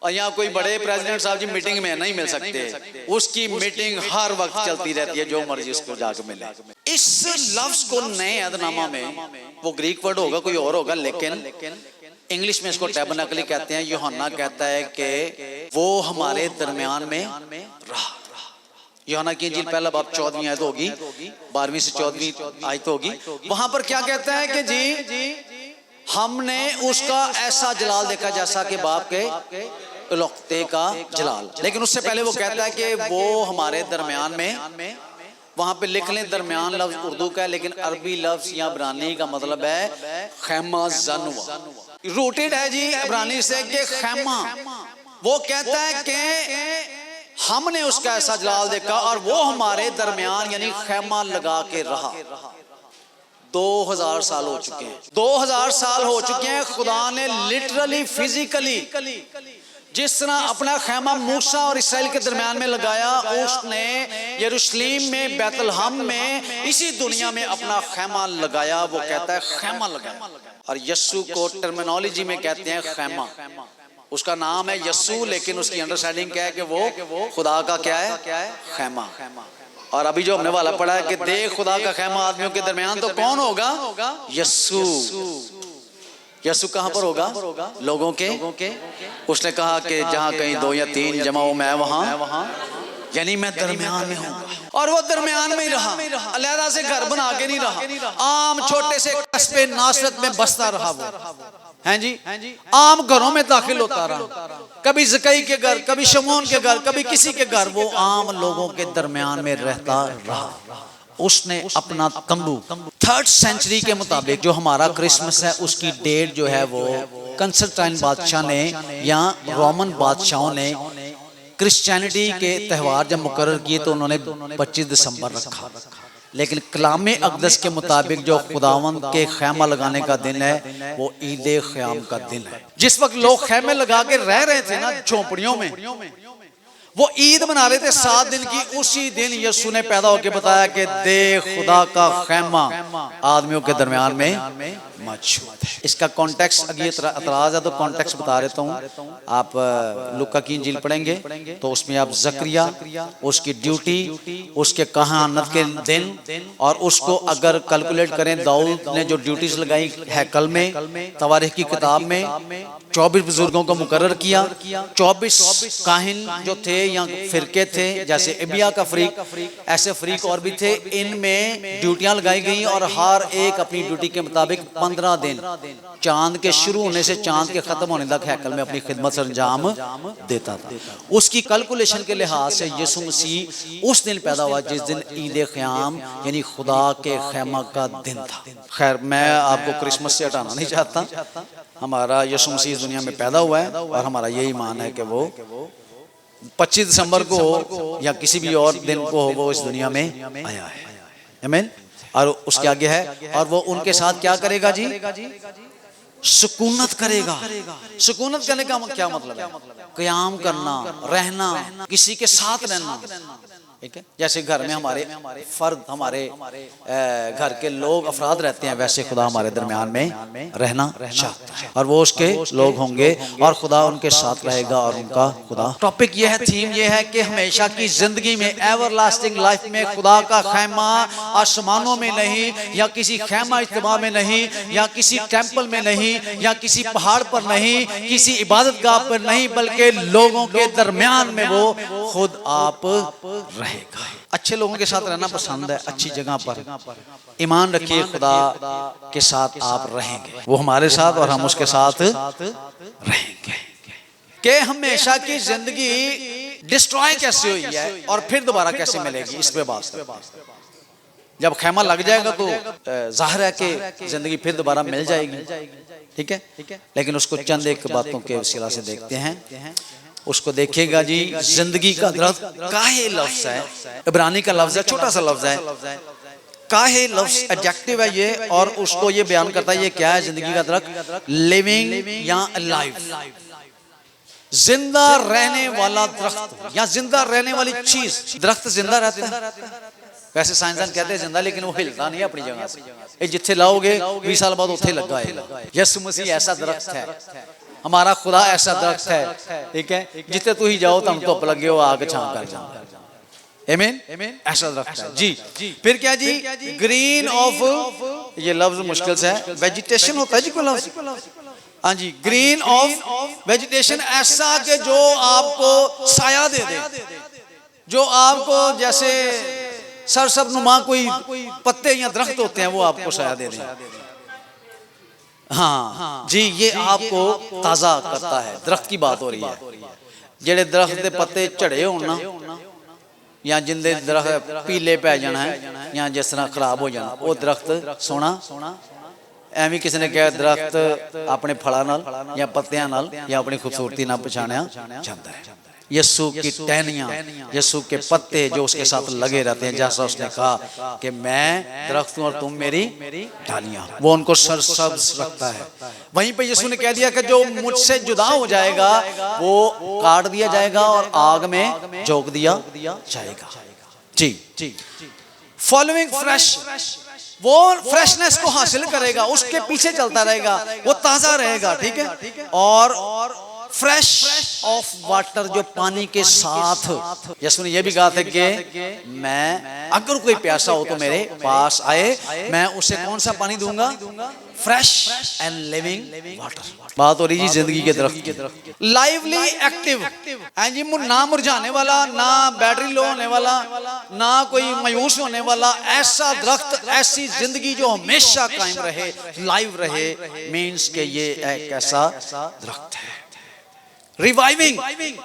और यहाँ कोई बड़े प्रेसिडेंट साहब जी मीटिंग में नहीं मिल सकते। उसकी मीटिंग हर वक्त चलती रहती है, जो मर्जी उसको जाकर मिले। इस लफ्ज को नए अहदनामा में, वो ग्रीक वर्ड होगा, कोई और होगा, लेकिन इंग्लिश में इसको टैबरनेकल कहते हैं। यूहन्ना कहता है कि वो हमारे दरमियान में रहा। यूहन्ना की इंजील पहला बाब 14वीं आयत होगी, 12वीं से 14वीं आयत होगी। वहां पर क्या कहता है कि जी हमने उसका ऐसा जलाल देखा जैसा कि बाप के इकलौते का जलाल। लेकिन उससे पहले वो कहता है कि वो हमारे दरमियान में, वहां पे लिख लें दरमियान लफ्ज उर्दू का है, लेकिन अरबी लफ्ज या इब्रानी का मतलब है खैमा ज़नवा, रूटेड है जी इब्रानी से कि खैमा। वो कहता है कि हमने उसका ऐसा जलाल देखा और वो हमारे दरमियान यानी खैमा लगा के रहा। 2000 साल हो चुके हैं, 2000 साल हो चुके हैं। खुदा ने लिटरली फिजिकली जिस तरह अपना खैमा मूसा और इसराइल के दरमियान में लगाया, उसने यरूशलेम में, बैतलहम में, इसी दुनिया में अपना खैमा लगाया। वो कहता है खैमा लगाया। और यस्सु को टर्मिनोलॉजी में कहते हैं खैमा। उसका नाम है यस्सु, लेकिन उसकी अंडरस्टैंडिंग क्या है कि वो खुदा का क्या है? खैमा। और अभी जो हमने वाला पढ़ा है कि देख खुदा का खैमा आदमियों के दरमियान, तो कौन होगा? यस्सु। यस्सु कहां पर होगा? लोगों के। उसने कहा कि जहां कहीं 2 या 3 जमा हो मैं वहां, यानी मैं दरमियान में हूँ। और वो दरमियान में ही रहा, अलहदा से घर बना के नहीं रहा। आम छोटे से कस्बे नासरत में बसता रहा वो, हैं जी। आम घरों में दाखिल होता रहा, कभी ज़कई के घर, कभी शमून के घर, कभी किसी के घर, वो आम लोगों के दरमियान में रहता रहा। उसने अपना तंबू 3rd सेंचुरी के मुताबिक, जो हमारा क्रिसमस है उसकी डेट जो है वो कंस्टेंटाइन बादशाह ने या रोमन बादशाहों ने क्रिश्चियनिटी के त्यौहार जब मुकर्रर किए तो उन्होंने 25 दिसंबर रखा। लेकिन कलाम अक़दस के मुताबिक जो खुदावंद के खैमा लगाने का दिन है वो ईद क़याम का दिन है। जिस वक्त लोग खैमे लगा के रह रहे थे ना झोंपड़ियों में, वो ईद मना रहे थे 7 दिन की, उसी दिन यीशु ने पैदा होकर बताया कि देख खुदा का खैमा आदमियों के दरमियान में मौजूद है। इसका कॉन्टेक्स्ट, अगर एतराज है तो कॉन्टेक्स्ट बता देता हूँ। आप लूका की इंजील पढ़ेंगे तो उसमें आप जकरिया, उसकी ड्यूटी, उसके कहानत के दिन, और उसको अगर कैलकुलेट करें, दाऊद ने जो ड्यूटीज लगाई हैकल में, तवारीख की किताब में 24 बुजुर्गों को मुकर्रर किया। 24 काहिन जो थे या फिरके थे, जैसे इबिया का फरीक, ऐसे फरीक और भी थे। इनमें ड्यूटियां लगाई गई और हर एक अपनी ड्यूटी के मुताबिक 15 दिन चांद के शुरू होने से चांद के खत्म होने तक हैकल में अपनी खिदमत अंजाम देता था। उसकी कैलकुलेशन के लिहाज से यीशु मसीह उस दिन पैदा हुआ जिस दिन ईद क़याम यानी खुदा के खैमा का दिन था। खैर, मैं आपको क्रिसमस से हटाना नहीं चाहता। हमारा यीशु मसीह दुनिया में पैदा हुआ है और हमारा यही मान है कि वो 25 दिसंबर को हो या किसी भी और दिन को हो, वो इस दुनिया में आया है। आमीन। और उसके आगे है, और वो उनके साथ क्या करेगा जी? सुकूनत करेगा। सुकूनत करने का क्या मतलब है? क़याम करना, रहना, किसी के साथ रहना, ठीक है, जैसे घर में हमारे फर्द, हमारे घर के लोग, अफराद रहते हैं, वैसे खुदा हमारे दरमियान में रहना चाहता है और वो उसके लोग होंगे और खुदा उनके साथ रहेगा और उनका खुदा। टॉपिक ये है, थीम ये है कि हमेशा की जिंदगी में, एवरलास्टिंग लाइफ में, खुदा का खैमा आसमानों में नहीं, या किसी खैमा इज्तिमा में नहीं, या किसी टेंपल में नहीं, या किसी पहाड़ पर नहीं, किसी इबादत गाह पर नहीं, बल्कि लोगों के दरमियान में वो खुद आप रहेगा। अच्छे लोगों के साथ रहना पसंद है, अच्छी जगह पर ईमान रखिए, खुदा के साथ आप रहेंगे, वो हमारे साथ और हम उसके साथ रहेंगे। कि हमेशा की जिंदगी डिस्ट्रॉय कैसे हुई है और फिर दोबारा कैसे मिलेगी, इस पे बात। जब खैमा लग जाएगा तो जाहिर है कि जिंदगी फिर दोबारा मिल जाएगी, ठीक है, लेकिन उसको चंद एक बातों के वसीला से देखते हैं। उसको देखिएगा जी, जिंदगी का दरख्त काहे लफ्ज है, इब्रानी का लफ्ज है, छोटा सा लफ्ज है, काहे लफ्ज एडजेक्टिव है ये, और उसको ये बयान करता है ये क्या है, जिंदगी का दरख्त, लिविंग या अलाइव, जिंदा रहने वाला दरख्त या जिंदा रहने वाली चीज। दरख्त जिंदा रहता है, वैसे साइंसदान कहते हैं जिंदा, लेकिन वो हिलता नहीं है अपनी जगह से। ये जिथे लाओगे 20 साल बाद उथे लगा है। यीशु मसीह ऐसा दरख्त है, हमारा खुदा ऐसा दरख्त है, ठीक है, जिथे तू ही जाओ तुम धुप लगे हो आग छां कर जाओ। आमीन, ऐसा दरख्त है जी। फिर क्या जी, ग्रीन ऑफ, ये लफ्ज मुश्किल से है, वेजिटेशन होता है जी कोई लफ्ज, हाँ जी, ग्रीन ऑफ वेजिटेशन, ऐसा कि जो आपको साया दे दे, जो आपको जैसे सरसब्नुमा कोई पत्ते या दरख्त होते हैं वो आपको साया दे दें। हाँ जी, ये आपको ताजा करता है। दरख्त की बात हो रही है, जेड़े दरख्त के पत्ते झड़े होना या जिंदे दरख्त पीले पै जाना है या जिस तरह खराब हो जाना, वो दरख्त सोना एवं किसी ने कहा दरख्त अपने फलों नाल या पत्तियां नाल या अपनी खूबसूरती नाल पहचानिया जाता है। यीशु की टहनियां, यीशु के पत्ते जो उसके साथ लगे रहते हैं, जैसा उसने कहा कि मैं दरख्त हूं और तुम मेरी डालियां, वो उनको सरसब्ज रखता है। वहीं पे यीशु ने कह दिया कि जो मुझसे जुदा हो जाएगा वो काट दिया जाएगा और आग में झोंक दिया जाएगा जी। फॉलोइंग फ्रेश, वो फ्रेशनेस को हासिल करेगा, उसके पीछे चलता रहेगा, वो ताजा रहेगा, ठीक है। और फ्रेश ऑफ वाटर, जो पानी के साथ, यीशु ने यह भी कहा था कि मैं, अगर कोई प्यासा हो तो मेरे पास आए, मैं उसे कौन सा पानी दूंगा, फ्रेश एंड लिविंग वाटर। बात हो रही जी जिंदगी के दरख्त, लाइवली एक्टिव, जी, ना मुरझाने वाला, ना बैटरी लो होने वाला, ना कोई मायूस होने वाला, ऐसा दरख्त, ऐसी जिंदगी जो हमेशा कायम रहे, लाइव रहे, मीन्स के ये एक ऐसा दरख्त है। रिवाइविंग,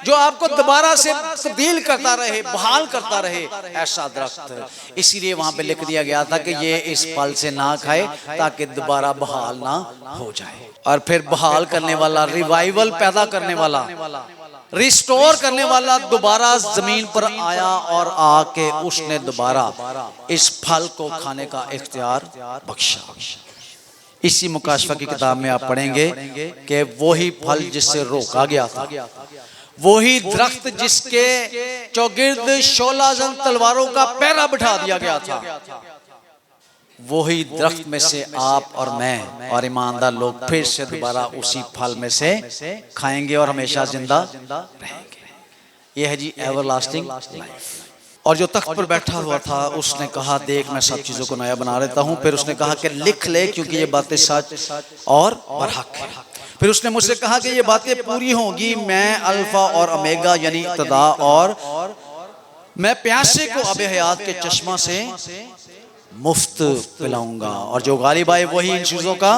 जो आपको दोबारा से तब्दील करता रहे, बहाल करता रहे, ऐसा दरख्त। इसीलिए वहां पे लिख दिया गया था कि ये इस फल से ना खाए ताकि दोबारा बहाल ना हो जाए। और फिर बहाल करने वाला, रिवाइवल पैदा करने वाला, रिस्टोर करने वाला दोबारा जमीन पर आया और आके उसने दोबारा इस फल को खाने का इख्तियार बख्शा। इसी मुकाशफा की किताब में आप पढ़ेंगे कि वही फल जिससे रोका गया था, वही दरख्त जिसके चौगिर्द 16 जन तलवारों का पहरा बिठा दिया गया था, वही दरख्त में से आप और मैं और ईमानदार लोग फिर से दोबारा उसी फल में से खाएंगे और हमेशा जिंदा रहेंगे। यह है जी एवरलास्टिंग लाइफ। और जो तख्त पर बैठा हुआ था उसने कहा, देख मैं सब चीजों को नया बना लेता हूं। फिर उसने कहा कि लिख ले, क्योंकि ये बातें सच और बरहक है। फिर उसने मुझसे कहा कि ये बातें पूरी होंगी, मैं अल्फा और ओमेगा यानी इब्तिदा, और मैं प्यासे को अब हयात के चश्मा से मुफ्त पिलाऊंगा, और जो गालिब आए वही इन चीजों का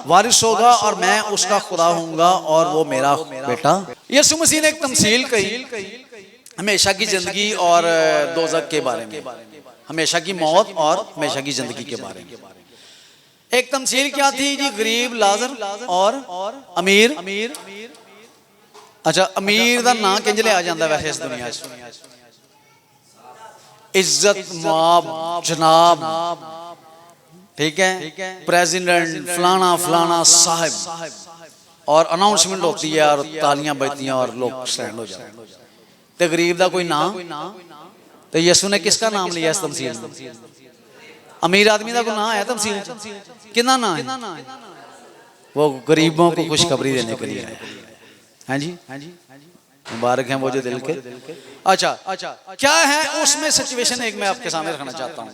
वारिस होगा, और मैं उसका खुदा होऊंगा और वो मेरा बेटा। यीशु मसीह ने एक तमसील कही हमेशा की जिंदगी और दोज़ख के बारे में, हमेशा की मौत और हमेशा की जिंदगी के बारे में। एक तमसील क्या थी जी, गरीब, लाजर और अमीर। अच्छा, अमीर दा नाम किंज लिया जांदा वैसे इस दुनिया च, इज्जत, माब, जनाब, ठीक है, प्रेसिडेंट, फलाना फलाना साहब, और अनाउंसमेंट होती है और तालियां बजती हैं और लोग स्टैंड हो जाते हैं। ते गरीब दा कोई नाम तो यसु ने किसका नाम लिया इस तमसील में? अमीर आदमी का गुनाह है तमसील कितना ना है? वो गरीबों को खुशखबरी देने के लिए हाँ जी मुबारक हैं वो जो दिल के। अच्छा क्या है उसमें सिचुएशन एक मैं आपके सामने रखना चाहता हूँ।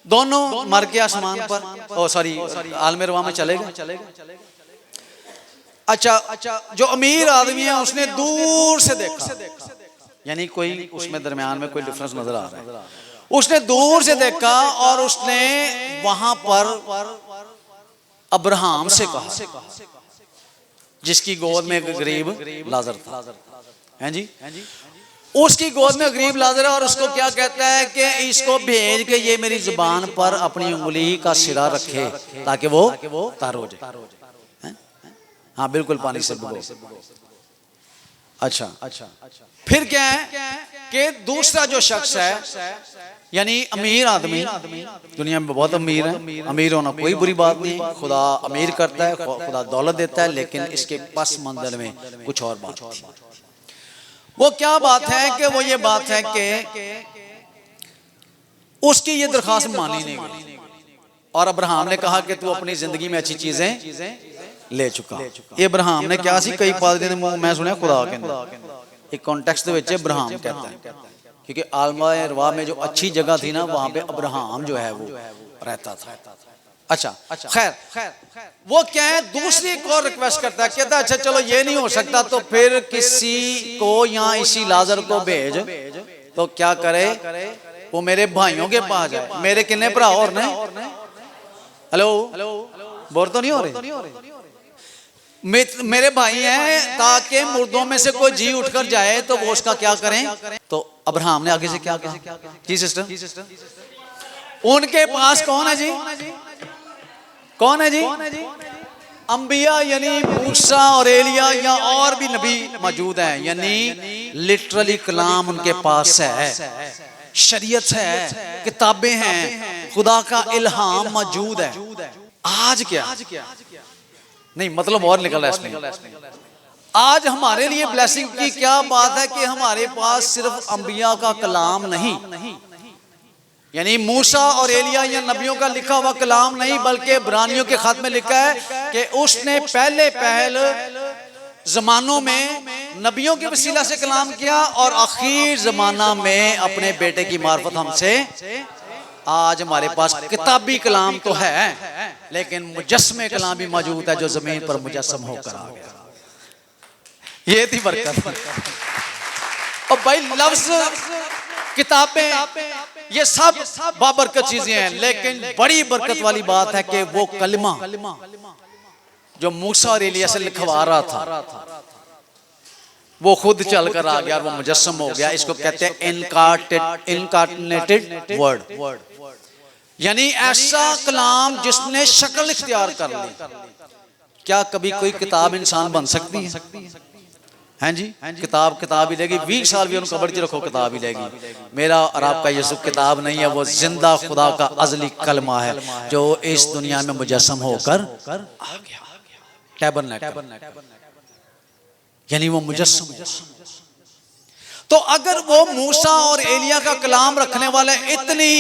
दोनों मर के आसमान पर ओ सॉरी आलमे रवा में चले गए। अच्छा जो अमीर आदमी है उसने दूर से देखा, यानी कोई उसमें दरमियान में कोई डिफरेंस नजर आ रहा है। उसने दूर से देखा और उसने वहां पर अब्राहम से कहा, जिसकी गोद में एक गरीब लाजर था हैं जी, उसकी गोद में गरीब लाजर है और उसको क्या कहता है कि इसको भेज के ये मेरी जुबान पर अपनी उंगली का सिरा रखे ताकि वो तर हो जाए। हाँ बिल्कुल पानी से भिगो। अच्छा फिर क्या है कि दूसरा जो शख्स है यानी अमीर आदमी, दुनिया में बहुत अमीर है, अमीर होना कोई बुरी बात नहीं, खुदा अमीर करता है, खुदा दौलत देता है, लेकिन इसके पस मंजर में कुछ और बात थी। वो क्या बात है कि वो ये बात है कि उसकी ये दरखास्त मानी नहीं गई और अब्राहम ने कहा कि तू अपनी जिंदगी में अच्छी चीजें ले चुका। इब्राहिम ने क्या सी कई पादरी ने मुंह मैं सुनया खुदा के एक कॉन्टेक्स्ट दे विच इब्राहिम कहता है, क्योंकि आलमा रवा में जो अच्छी जगह थी ना वहां पे अब्राहम जो है वो रहता था। अच्छा खैर वो क्या है दूसरी एक और रिक्वेस्ट करता है, कहता है अच्छा चलो ये नहीं हो सकता तो फिर किसी को यहाँ इसी लाजर को भेज, तो क्या करे वो मेरे भाइयों के पास जाए। मेरे किन्ने भरा और ने हेलो बोर तो नहीं हो रहे, मेरे भाई हैं, ताकि मुर्दों में से कोई जी उठकर जाए तो वो उसका क्या करें। तो अब्राहम ने आगे से क्या कहा जी सिस्टर, उनके पास कौन है जी, कौन है जी, अंबिया यानी मूसा और एलिया या और भी नबी मौजूद हैं, यानी लिटरली कलाम उनके पास है, शरीयत है, किताबें हैं, खुदा का इल्हाम मौजूद है। आज क्या नहीं मतलब और निकल रहा है। आज हमारे लिए ब्लेसिंग की क्या बात है कि हमारे पास सिर्फ अंबिया का कलाम नहीं, यानी मूसा और एलिया या नबियों का लिखा हुआ कलाम नहीं, बल्कि इब्रानियों के खत में लिखा है कि उसने पहल जमानों में नबियों के वसीला से कलाम किया और आखिर जमाना में अपने बेटे की मार्फत हमसे। आज हमारे पास किताबी कलाम तो है लेकिन मुजस्मे कलाम भी मौजूद है जो जमीन पर मुजस्सम होकर आ गया। ये थी बरकत। और भाई लफ्ज किताबें ये सब बाबरकत चीजें हैं, लेकिन बड़ी बरकत वाली बात है कि वो कलमा जो मूसा और एलिया से लिखवा रहा था वो खुद चलकर आ गया और वो मुजस्सम हो गया। इसको कहते हैं इनकार्नेटेड वर्ड, यानी ऐसा कलाम जिसने शक्ल इख्तियार कर ली। क्या कभी कोई किताब इंसान बन सकती है? हैं जी, किताब ही लेगी, 20 साल भी उनको कब्र च रखो किताब ही लेगी। मेरा और आपका यीशु किताब नहीं है, वो जिंदा खुदा का अज़ली कलमा है जो इस दुनिया में मुजस्सम होकर आ गया। टैबरनेकल यानी वो मुजस्सम। तो अगर वो मूसा और एलिया का कलाम रखने वाले इतनी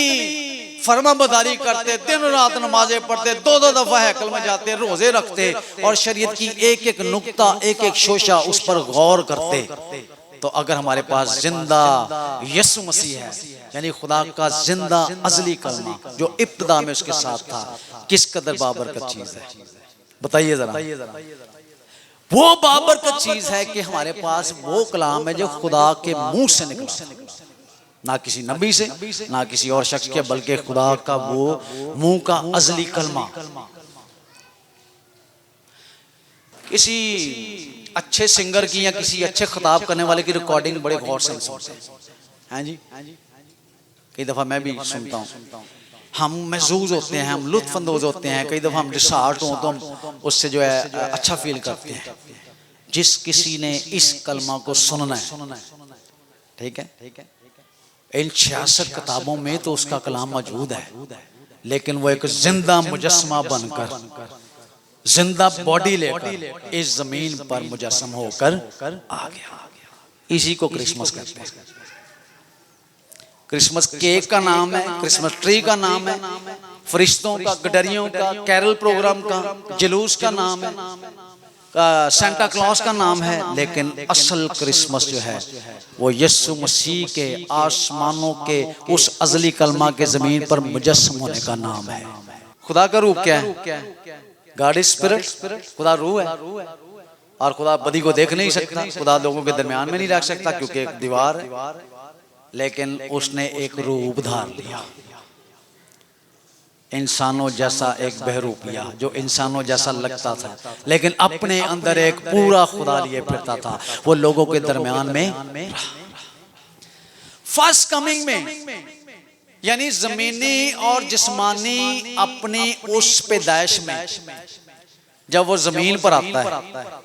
फरमाबरदारी करते, दिन रात नमाजें पढ़ते, 2-2 दफा हैकल में जाते, रोजे रखते और शरीयत की एक एक नुक्ता एक एक शोशा उस पर गौर करते, तो अगर हमारे पास जिंदा यीशु मसीह है यानी खुदा का जिंदा अज़ली कलमा जो इब्तिदा में उसके साथ था, किस कदर बाबरकत चीज है बताइए जरा। वो बाबरकत चीज है कि हमारे पास वो कलाम है जो खुदा के मुंह से निकला, ना किसी नबी से ना किसी और शख्स के, बल्कि खुदा का वो मुंह का अज़ली कलमा। किसी अच्छे सिंगर की या किसी अच्छे खिताब करने वाले की रिकॉर्डिंग बड़े गौर से सुनते हैं जी। कई दफा मैं भी सुनता हूँ, हम महसूस होते हैं, हम लुत्फ अंदोज होते हैं, कई दफा हम डिसहार्ट हो तो हम उससे जो है अच्छा फील करते हैं। जिस किसी ने इस कलमा को सुनना है, ठीक है, इन 66 किताबों में तो उसका कलाम मौजूद है, लेकिन वो एक जिंदा मुजस्समा बनकर जिंदा बॉडी लेकर इस जमीन पर मुजस्सम होकर आ गया। इसी को क्रिसमस कहते हैं। क्रिसमस केक का नाम है, क्रिसमस ट्री का नाम है, फरिश्तों का, गडरियों का, कैरल प्रोग्राम का, जुलूस का नाम है, सेंटा क्लॉस का नाम है। लेकिन असल क्रिसमस जो है वो यीशु मसीह के आसमानों के उस अज़ली कलमा के ज़मीन पर मुजस्सम होने का नाम है। खुदा का रूप क्या है? God is spirit. खुदा रूह है और खुदा बदी को देख नहीं सकता, खुदा लोगों के दरमियान में नहीं रह सकता क्योंकि एक दीवार है, लेकिन उसने एक रूप धार लिया, इंसानों जैसा एक बहरूपिया जो इंसानों जैसा लगता था, लेकिन अपने अंदर एक पूरा खुदा लिए फिरता था। वो लोगों के दरमियान में फर्स्ट कमिंग में, यानी जमीनी और जिस्मानी अपनी उस पैदाइश में जब वो जमीन पर आता है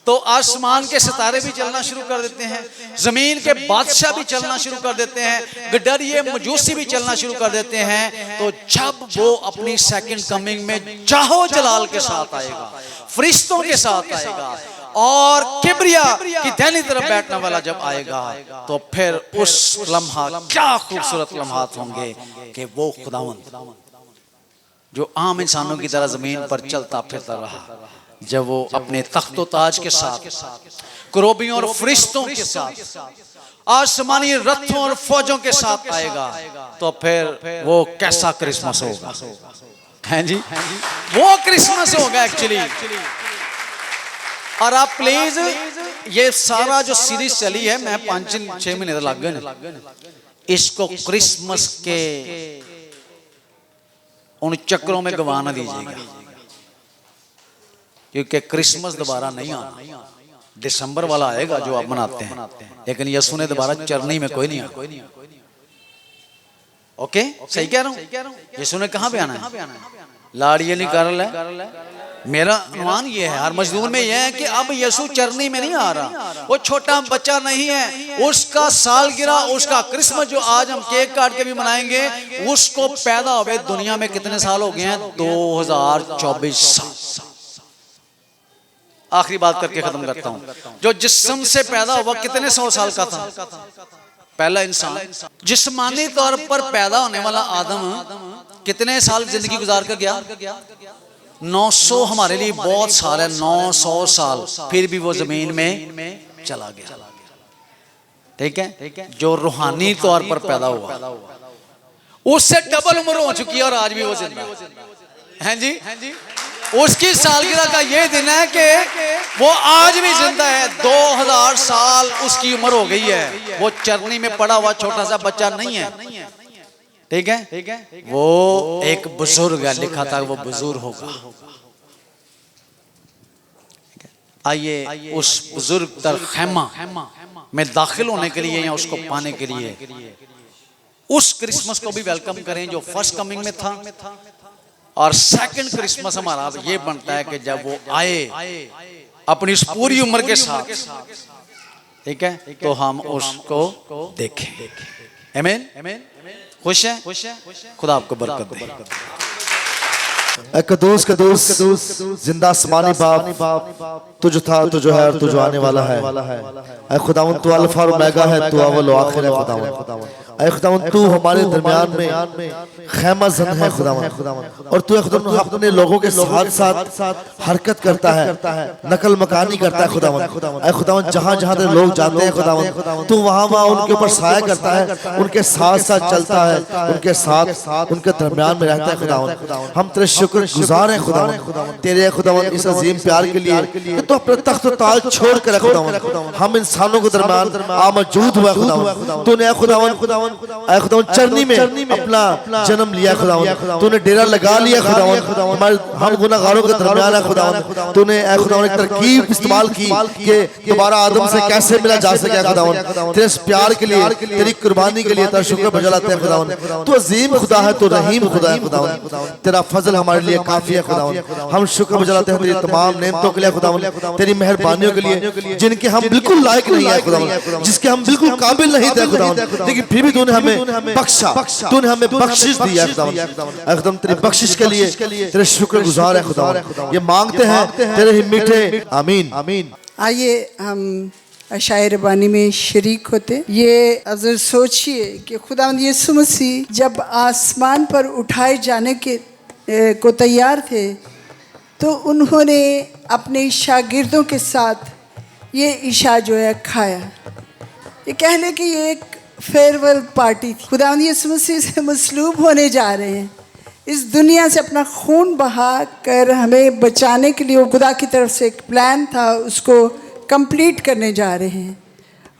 तो आसमान के सितारे भी चलना शुरू कर देते हैं, जमीन के बादशाह भी चलना शुरू कर देते हैं, गडरिये मजूसी भी चलना शुरू कर देते हैं। तो जब वो अपनी सेकंड कमिंग में जाहो जलाल के साथ आएगा, फरिश्तों के साथ आएगा और किबरिया की दाहिनी तरफ बैठने वाला जब आएगा, तो फिर उस लम्हा क्या खूबसूरत लम्हात होंगे कि वो खुदावंद जो आम इंसानों की तरह जमीन पर चलता फिरता रहा, जब वो अपने तख्त व ताज के साथ, करोबियों और फरिश्तों के साथ, आसमानी रथों और फौजों के साथ आएगा, तो फिर वो कैसा क्रिसमस होगा? हैं जी, वो क्रिसमस होगा एक्चुअली। और आप प्लीज ये सारा जो सीरीज चली है, मैं 5-6 महीने तक लग गए, इसको क्रिसमस के उन चक्रों में गवा ना दीजिएगा, क्योंकि क्रिसमस दोबारा नहीं आना। दिसंबर वाला आएगा जो आप मनाते हैं, लेकिन यीशु ने दोबारा चरनी में कोई नहीं आना। ओके, सही कह रहा हूं? यीशु ने कहां पे आना है? लाड़िए नहीं कर रहा है। मेरा अनुमान ये है, हर मजदूर में यह है कि अब यीशु चरनी में नहीं आ रहा, वो छोटा बच्चा नहीं है, उसका सालगिरह, उसका क्रिसमस जो आज हम केक काट के भी मनाएंगे, उसको पैदा हुए दुनिया में कितने साल हो गए हैं? 2024 साल। आखिरी बात करके खत्म करता हूं। जो जिस्म से पैदा हुआ कितने 100 साल का था? पहला इंसान। जिस्मानी तौर पर पैदा होने वाला आदम कितने साल जिंदगी गुजार कर गया? 900। हमारे लिए बहुत साल है, 900 साल। फिर भी वो जमीन में चला गया। ठीक है, जो रूहानी तौर पर पैदा हुआ उससे डबल उम्र हो चुकी है और आज भी वो जिंदा है। जी, उसकी सालगिरह का ये दिन है कि वो आज भी जिंदा है। 2000 साल उसकी उम्र हो गई है। वो चरनी में पड़ा हुआ छोटा सा बच्चा नहीं है। ठीक है, वो एक बुजुर्ग है, लिखा था वो बुजुर्ग होगा। आइए उस बुजुर्ग तर खैमा में दाखिल होने के लिए या उसको पाने के लिए उस क्रिसमस को भी वेलकम करें जो फर्स्ट कमिंग में था। और सेकंड क्रिसमस हमारा ये बनता है कि जब वो आए अपनी इस पूरी उम्र के साथ, ठीक है, तो हम उसको देखें। आमीन। खुश है? खुदा आपको बरकत दे। कदूस जिंदा आसमानी बाप, तू जो था, तू जो है और तू जो आने वाला है। ऐ खुदावंद तू अल्फा और ओमेगा है, तू अव्वल और आखिर है खुदावंद। ऐ खुदावंद तू हमारे दरमियान में खैमा ज़न है खुदावंद, और तू खुदावंद अपने लोगों के साथ साथ हरकत करता है, नकल मकानी करता है खुदावंद। ऐ खुदावंद जहाँ जहाँ लोग जाते हैं खुदावंद, तू वहाँ उनके ऊपर साया करता है, उनके साथ साथ चलता है, उनके साथ उनके दरमियान में रहता है खुदावंद। हम तेरे शुक्र गुजार हैं खुदावंद, तेरे खुदावंद इस अजीम प्यार के लिए कि तू अपने तख्त ताज छोड़ कर खुदावंद हम इंसानों के दरमियान मौजूद हुआ खुदावंद। तूने खुदावंद चरनी में अपना जन्म लिया खुदावंद, तूने डेरा लगा लिया खुदावंद, हम गुनाहगारों के दरमियान है खुदावंद। तूने खुदावंद एक तरकीब इस्तेमाल की कि दोबारा आदम से कैसे मिला जा सके खुदावंद। तेरे प्यार के लिए, तेरी कुर्बानी के लिए तेरा शुक्र बजाते हैं खुदावंद। तू अजीम खुदा है, तू रहीम खुदा है खुदावंद। तेरा फजल हमारे लिए काफी है खुदावंद। हम शुक्र बजाते हैं तेरी तमाम नेमतों के लिए खुदावंद, तेरी मेहरबानियों के लिए जिनके हम बिल्कुल लायक नहीं है खुदावंद, जिसके हम बिल्कुल काबिल नहीं थे खुदावंद, लेकिन फिर भी तूने हमें बख्शा, तूने हमें बख्शिश दी है खुदावंद। एकदम तेरी बख्शिश के लिए तेरे शुक्र गुजार है खुदावंद। ये मांगते हैं तेरे ही मीठे आमीन। आइए हम शायर बानी में शरीक होते। ये अगर सोचिए कि खुदावंद यीशु मसीह जब आसमान पर उठाए जाने के को तैयार थे तो उन्होंने अपने शागिर्दों के साथ ये इशा जो है खाया। ये कह लें कि ये एक फेयरवेल पार्टी थी। खुदावंद यीशु मसीह से मसलूब होने जा रहे हैं, इस दुनिया से अपना खून बहा कर हमें बचाने के लिए वो खुदा की तरफ से एक प्लान था, उसको कंप्लीट करने जा रहे हैं।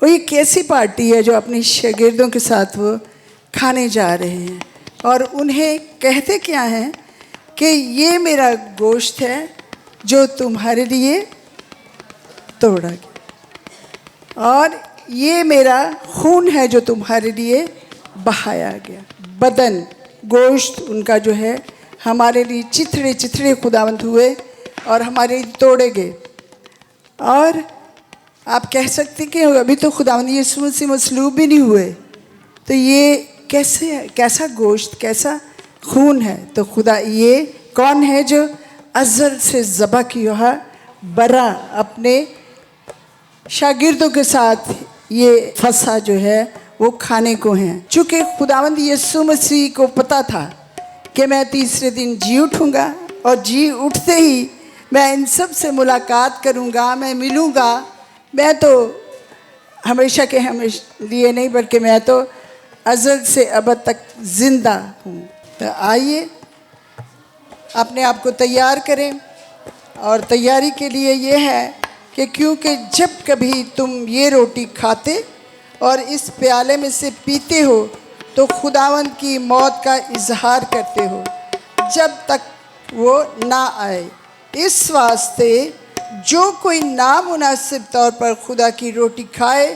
वो ये कैसी पार्टी है जो अपने शागिर्दों के साथ वो खाने जा रहे हैं और उन्हें कहते क्या हैं कि ये मेरा गोश्त है जो तुम्हारे लिए तोड़ा गया और ये मेरा खून है जो तुम्हारे लिए बहाया गया। बदन गोश्त उनका जो है हमारे लिए चिथड़े चिथड़े खुदावंद हुए और हमारे लिए तोड़े गए। और आप कह सकते कि अभी तो खुदावंद यीशु मसीह मसलूब भी नहीं हुए, तो ये कैसे है, कैसा गोश्त, कैसा खून है? तो खुदा ये कौन है जो अज़ल से ज़बह किया बरा अपने शागिर्दों के साथ ये फसा जो है वो खाने को हैं। चूँकि खुदावंद यीशु मसीह को पता था कि मैं तीसरे दिन जी उठूँगा और जी उठते ही मैं इन सब से मुलाकात करूँगा, मैं मिलूँगा। मैं तो हमेशा के हमेशा लिए नहीं बल्कि मैं तो अज़ल से अबद तक ज़िंदा हूँ। तो आइए अपने आप को तैयार करें और तैयारी के लिए ये है कि क्योंकि जब कभी तुम ये रोटी खाते और इस प्याले में से पीते हो तो खुदावंद की मौत का इजहार करते हो जब तक वो ना आए। इस वास्ते जो कोई नामुनासिब तौर पर खुदा की रोटी खाए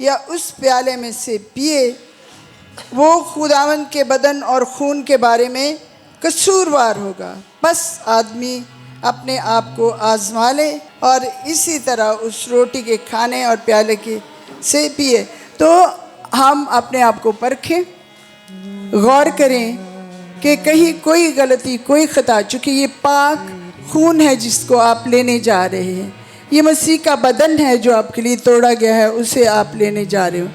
या उस प्याले में से पिए वो खुदावंद के बदन और खून के बारे में कसूरवार होगा। बस आदमी अपने आप को आजमा ले और इसी तरह उस रोटी के खाने और प्याले के से पिए। तो हम अपने आप को परखें, गौर करें कि कहीं कोई गलती, कोई ख़ता, चूँकि ये पाक खून है जिसको आप लेने जा रहे हैं, ये मसीह का बदन है जो आपके लिए तोड़ा गया है, उसे आप लेने जा रहे हो।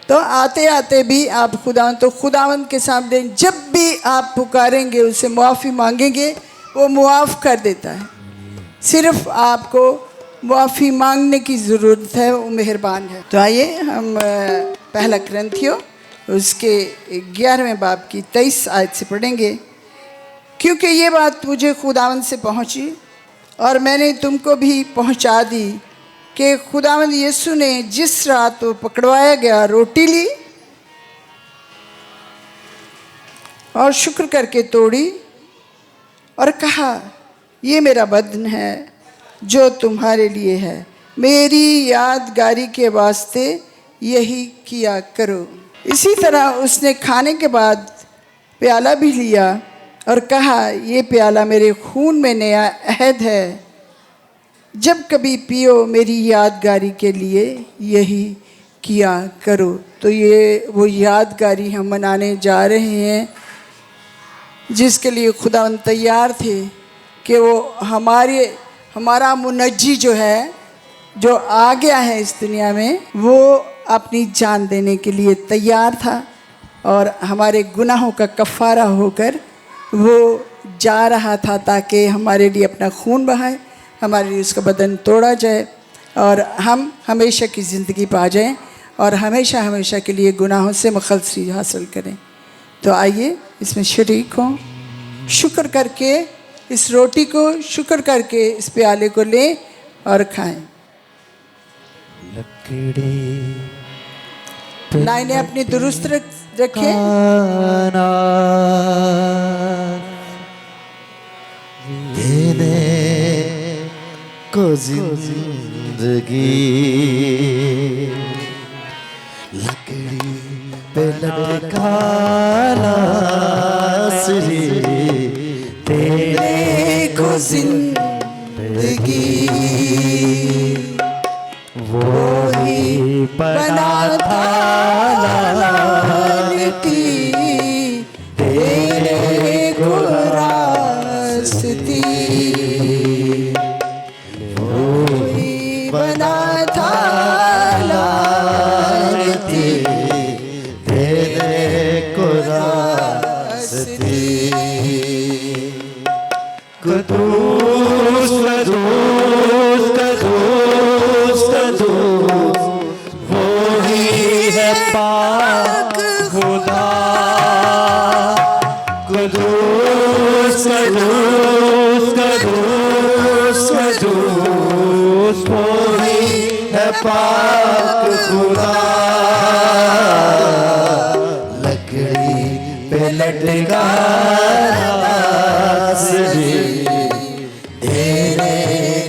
तो आते आते भी आप खुदावंद के सामने जब भी आप पुकारेंगे, उसे मुआफ़ी मांगेंगे, वो मुआफ़ कर देता है। सिर्फ आपको मुआफ़ी मांगने की ज़रूरत है, वो मेहरबान है। तो आइए हम पहला ग्रंथियों उसके 11वें बाब की 23 आयत से पढ़ेंगे। क्योंकि ये बात मुझे खुदावंद से पहुँची और मैंने तुमको भी पहुँचा दी कि खुदावंद यीशु ने जिस रात वो पकड़वाया गया रोटी ली और शुक्र करके तोड़ी और कहा, ये मेरा बदन है जो तुम्हारे लिए है, मेरी यादगारी के वास्ते यही किया करो। इसी तरह उसने खाने के बाद प्याला भी लिया और कहा, ये प्याला मेरे खून में नया अहद है, जब कभी पियो मेरी यादगारी के लिए यही किया करो। तो ये वो यादगारी हम मनाने जा रहे हैं जिसके लिए खुदावंद तैयार थे कि वो हमारा मुनज्जी जो है, जो आ गया है इस दुनिया में, वो अपनी जान देने के लिए तैयार था और हमारे गुनाहों का कफ़ारा होकर वो जा रहा था ताकि हमारे लिए अपना खून बहाए, हमारे लिए उसका बदन तोड़ा जाए और हम हमेशा की ज़िंदगी पा जाएं और हमेशा हमेशा के लिए गुनाहों से मखलसी हासिल करें। तो आइए इसमें शरीक हों, शुक्र करके इस रोटी को, शुक्र करके इस प्याले को लें और खाएं। लाइनें अपनी दुरुस्त रखें। देने को जिंदगी लकड़ी पे लटकाना सरी, देने को जिंदगी वो ही बना था लानती, तेरे को रास्ती वो ही बना था पाक खुदा कुदूस कुदूस कुदूस कुदूस कोई है पाक खुदा लकड़ी पे लटका नाज़री देने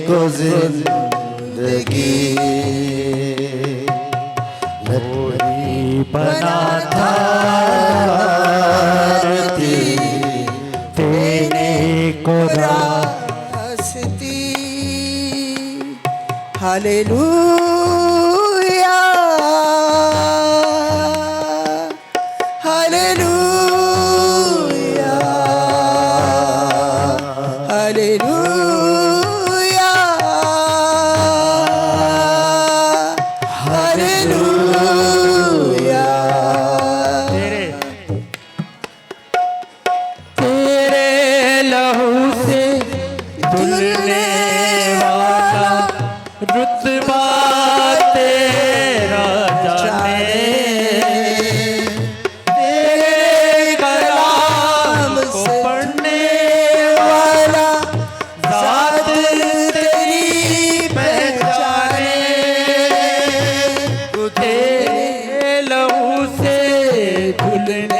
को जिंदगी लकड़ी बना था तेने को हस्ती हालेलुया हालेलुया हालेलुया हालेलुया तेरे लहू से धुलने वाला रुतबा तेरा जाने तेरे कलाम को पढ़ने वाला ज़ात तेरी पहचाने तेरे लहू से धुलने